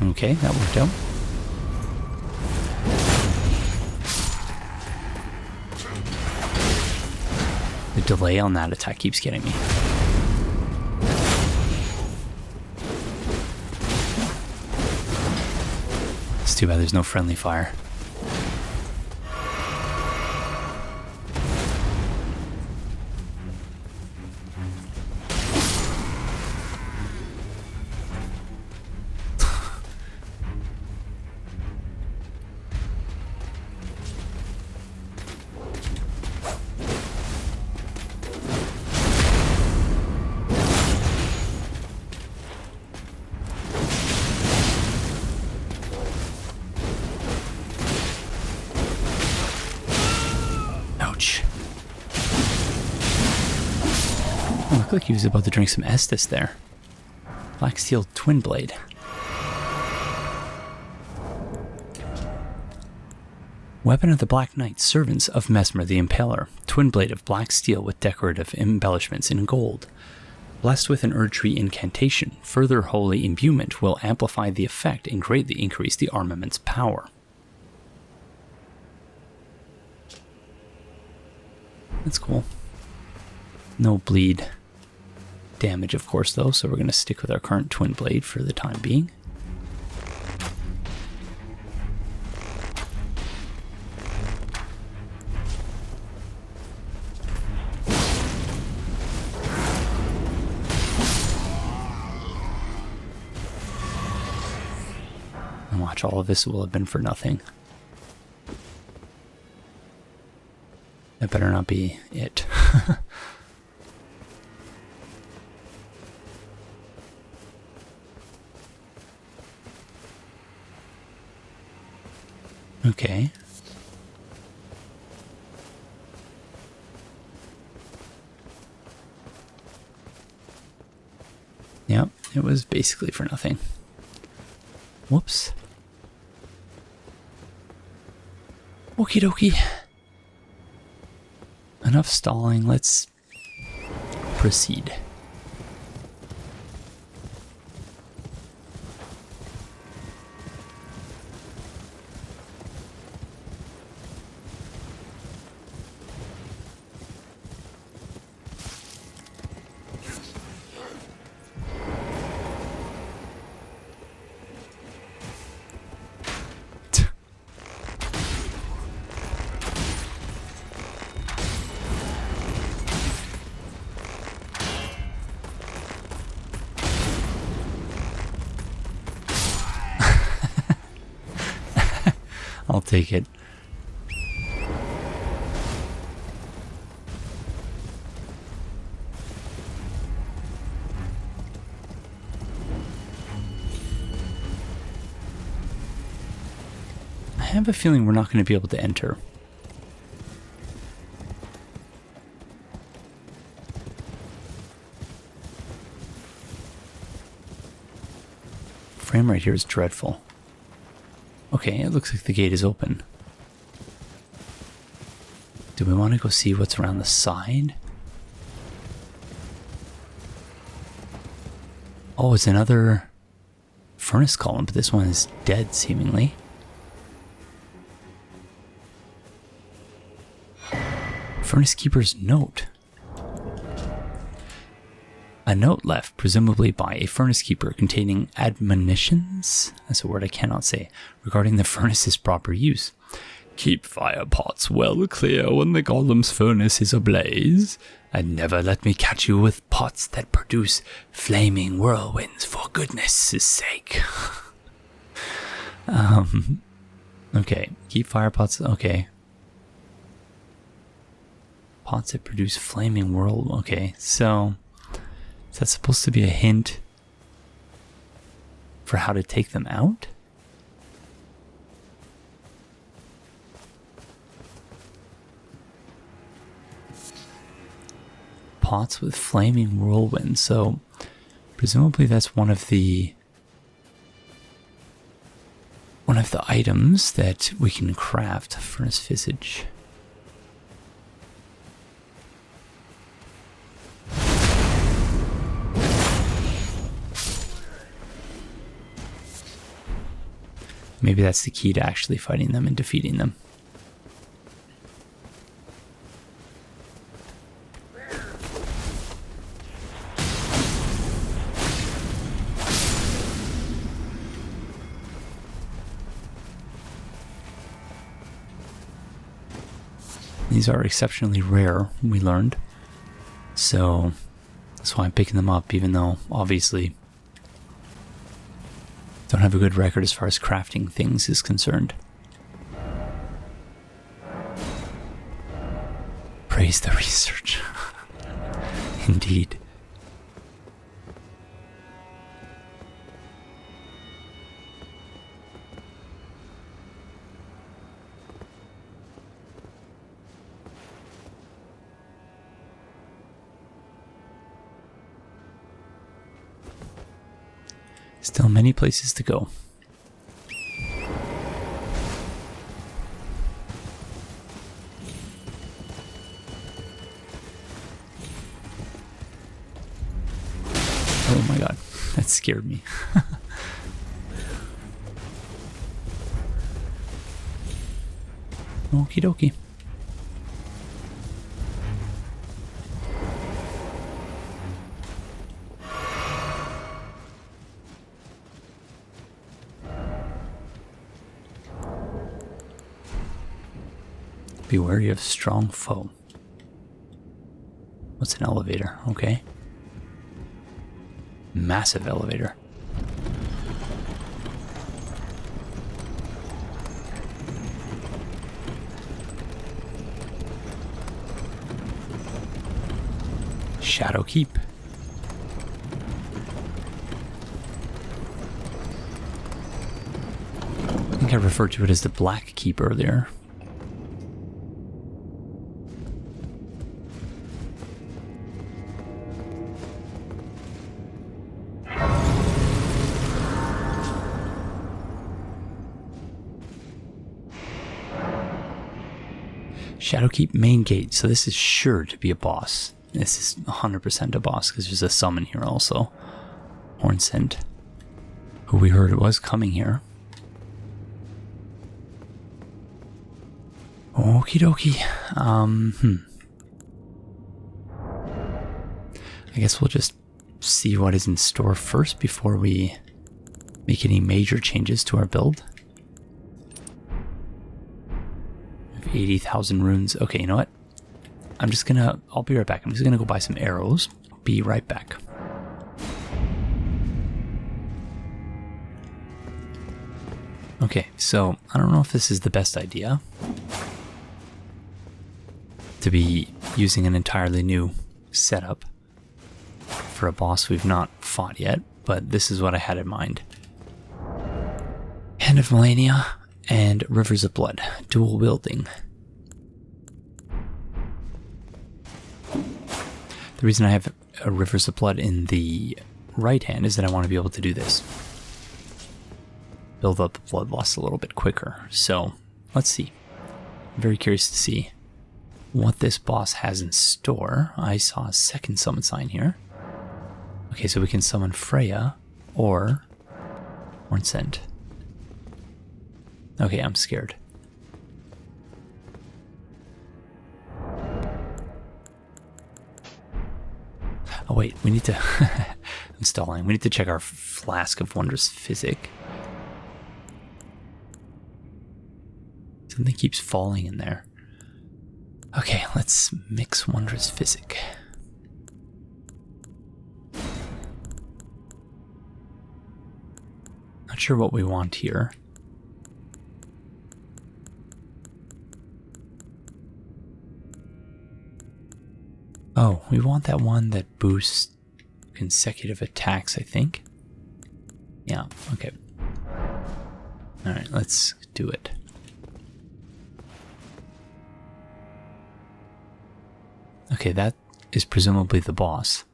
Okay, that worked out. The delay on that attack keeps getting me. It's too bad there's no friendly fire. Looked like he was about to drink some Estus there. Black Steel Twin Blade. Weapon of the Black Knight, servants of Mesmer the Impaler. Twin blade of black steel with decorative embellishments in gold. Blessed with an Erdtree incantation, further holy imbuement will amplify the effect and greatly increase the armament's power. That's cool. No bleed damage, of course, though, so we're going to stick with our current twin blade for the time being. And watch, all of this will have been for nothing. That better not be it. Okay. Yep, it was basically for nothing. Whoops. Okie dokie. Enough stalling, let's proceed. I'll take it. I have a feeling we're not going to be able to enter. Frame rate here is dreadful. Okay, it looks like the gate is open. Do we want to go see what's around the side? Oh, it's another furnace column, but this one is dead, seemingly. Furnace Keeper's note. A note left, presumably by a furnace keeper, containing admonitions, that's a word I cannot say, regarding the furnace's proper use. Keep fire pots well clear when the golem's furnace is ablaze, and never let me catch you with pots that produce flaming whirlwinds for goodness' sake. Okay, keep fire pots, okay. Pots that produce flaming whirl, okay, so... is that supposed to be a hint for how to take them out? pots with flaming whirlwind. So presumably that's one of the items that we can craft. Furnace Visage. Maybe that's the key to actually fighting them and defeating them. These are exceptionally rare, we learned. So that's why I'm picking them up, even though obviously don't have a good record as far as crafting things is concerned. Praise the research. Indeed. Still many places to go. Oh my god, that scared me. Okie dokie. Be wary of strong foe. What's an elevator? Okay. Massive elevator. Shadow Keep. I think I referred to it as the Black Keep earlier. Shadowkeep main gate, so this is sure to be a boss. This is 100% a boss because there's a summon here also. Hornsent, who we heard was coming here. Okie dokie. I guess we'll just see what is in store first before we make any major changes to our build. 80,000 runes. Okay, you know what? I'll be right back. I'm just gonna go buy some arrows. Be right back. Okay, so I don't know if this is the best idea to be using an entirely new setup for a boss we've not fought yet, but this is what I had in mind. Hand of Millennia and Rivers of Blood, dual wielding. The reason I have a Rivers of Blood in the right hand is that I want to be able to do this. Build up blood loss a little bit quicker. So, let's see. I'm very curious to see what this boss has in store. I saw a second summon sign here. Okay, so we can summon Freya or Hornsent. Okay, I'm scared. Oh wait, we need to... I'm stalling. We need to check our Flask of Wondrous Physic. Something keeps falling in there. Okay, let's mix Wondrous Physic. Not sure what we want here. Oh, we want that one that boosts consecutive attacks, I think. Yeah, okay. Alright, let's do it. Okay, that is presumably the boss.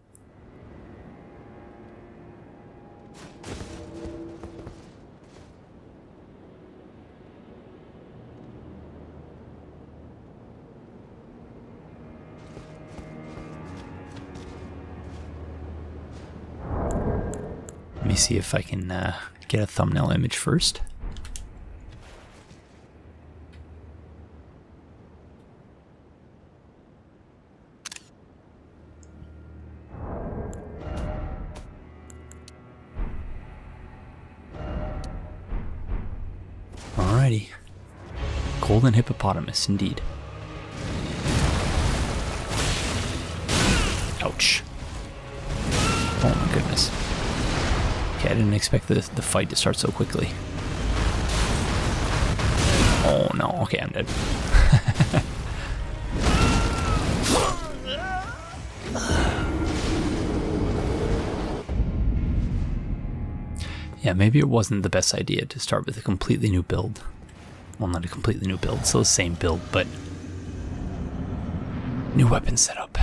Let me see if I can get a thumbnail image first. Alrighty. Golden Hippopotamus, indeed. Ouch. Oh my goodness. Okay, I didn't expect the fight to start so quickly. Oh no, okay, I'm dead. Yeah, maybe it wasn't the best idea to start with a completely new build. Well, not a completely new build, still the same build, but new weapon setup.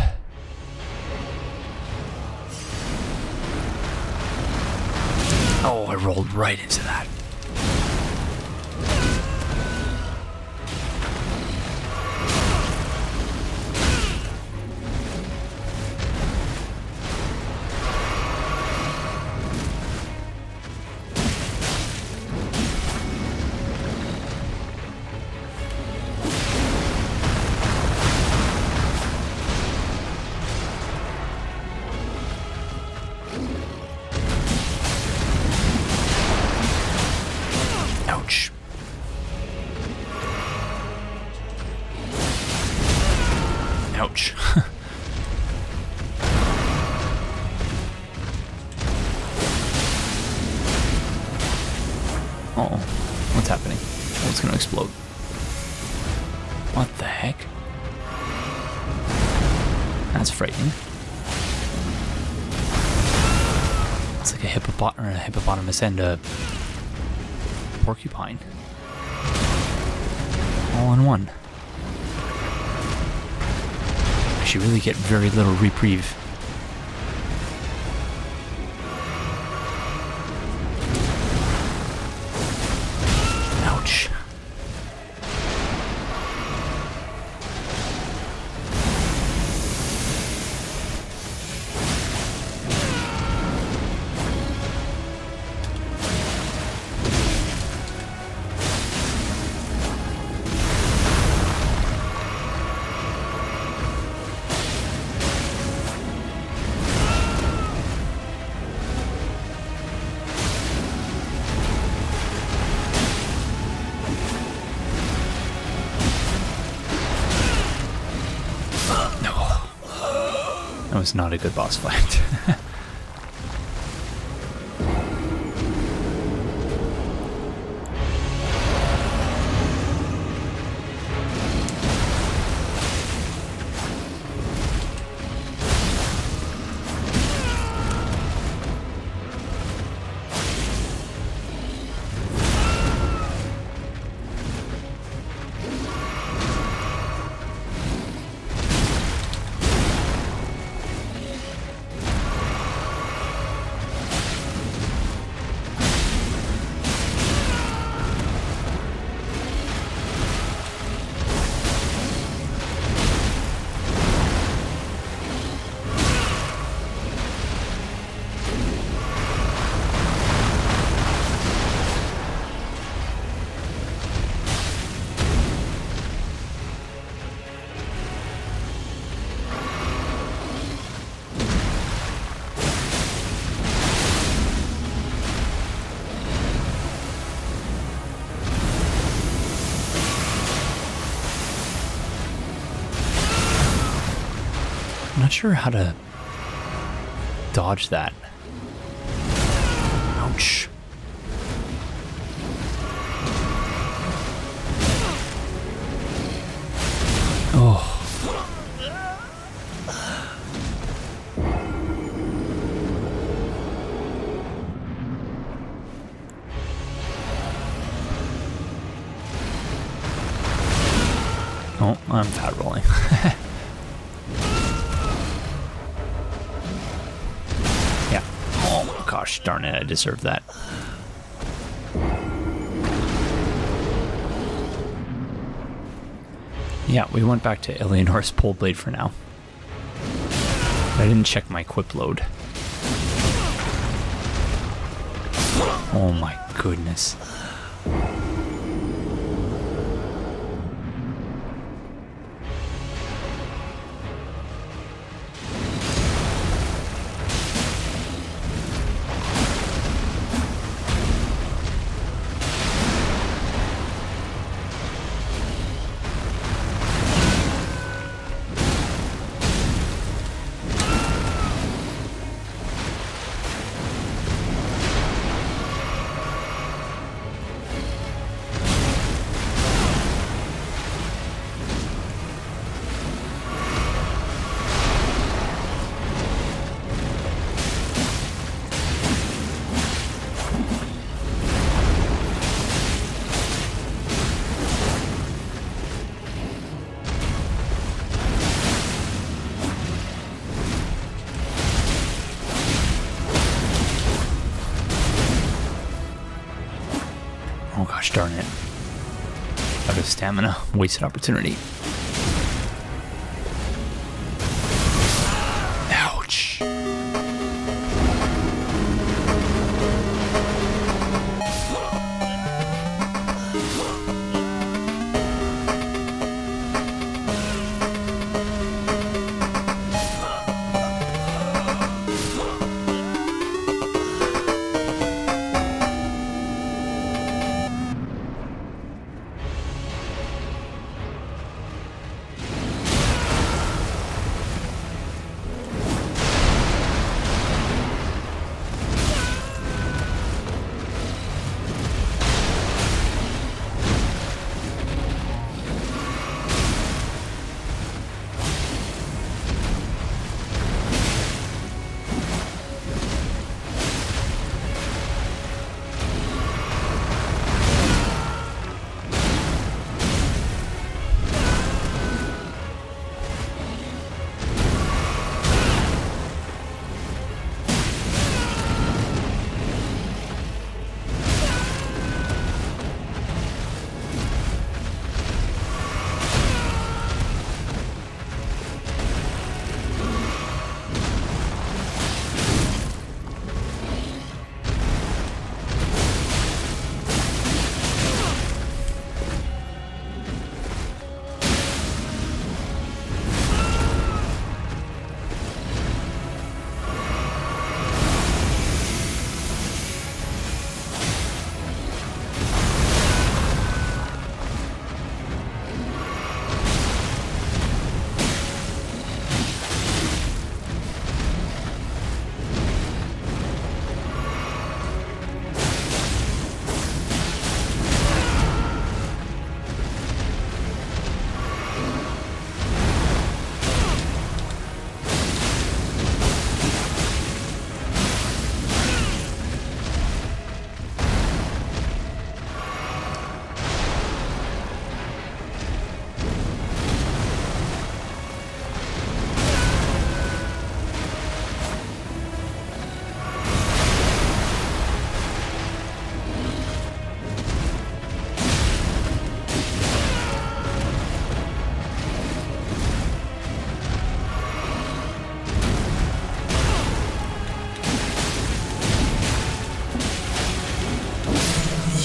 Oh, I rolled right into that. Ouch. Ouch. Uh-oh. What's happening? Oh, it's gonna explode. What the heck? That's frightening. It's like a hippopotamus and a porcupine. All in one. I should really get very little reprieve. Ouch. That was not a good boss fight. I'm not sure how to dodge that. Ouch. Oh. Oh, I'm fat rolling. darn it, I deserve that. Yeah, we went back to Eleanor's pole blade for now. I didn't check my equip load. Oh my goodness. Oh gosh darn it. Out of stamina. Wasted opportunity. Ouch.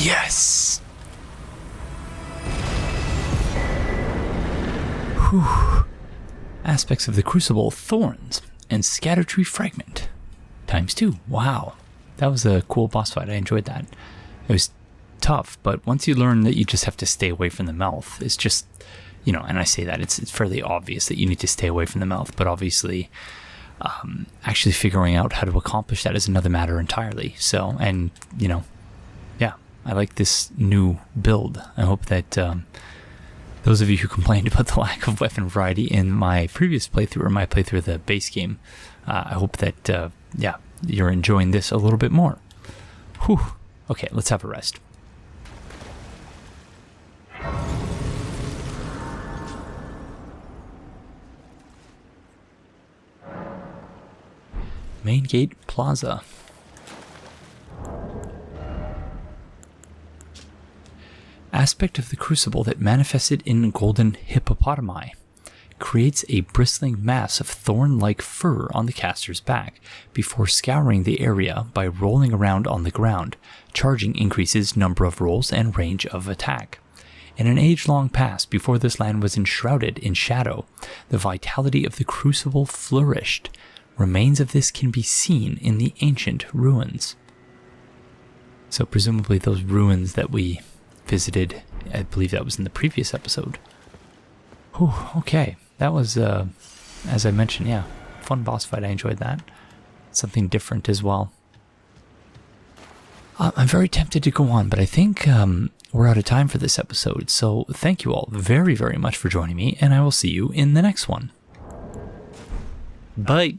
Yes! Whew. Aspects of the Crucible, Thorns, and Erdtree Fragment. ×2. Wow. That was a cool boss fight. I enjoyed that. It was tough, but once you learn that you just have to stay away from the mouth, it's just, you know, and I say that, it's fairly obvious that you need to stay away from the mouth, but obviously actually figuring out how to accomplish that is another matter entirely. So, and, you know, yeah, I like this new build. I hope that those of you who complained about the lack of weapon variety in my previous playthrough, or my playthrough of the base game, I hope that, yeah, you're enjoying this a little bit more. Whew. Okay, let's have a rest. Main Gate Plaza. aspect of the crucible that manifested in golden hippopotami creates a bristling mass of thorn-like fur on the caster's back before scouring the area by rolling around on the ground. Charging increases number of rolls and range of attack. In an age-long past, before this land was enshrouded in shadow, the vitality of the crucible flourished. Remains of this can be seen in the ancient ruins. So presumably those ruins that we visited, I believe that was in the previous episode. Whew, okay. That was, as I mentioned, yeah, fun boss fight. I enjoyed that. Something different as well. I'm very tempted to go on, but I think we're out of time for this episode. So thank you all very, very much for joining me, and I will see you in the next one. Bye.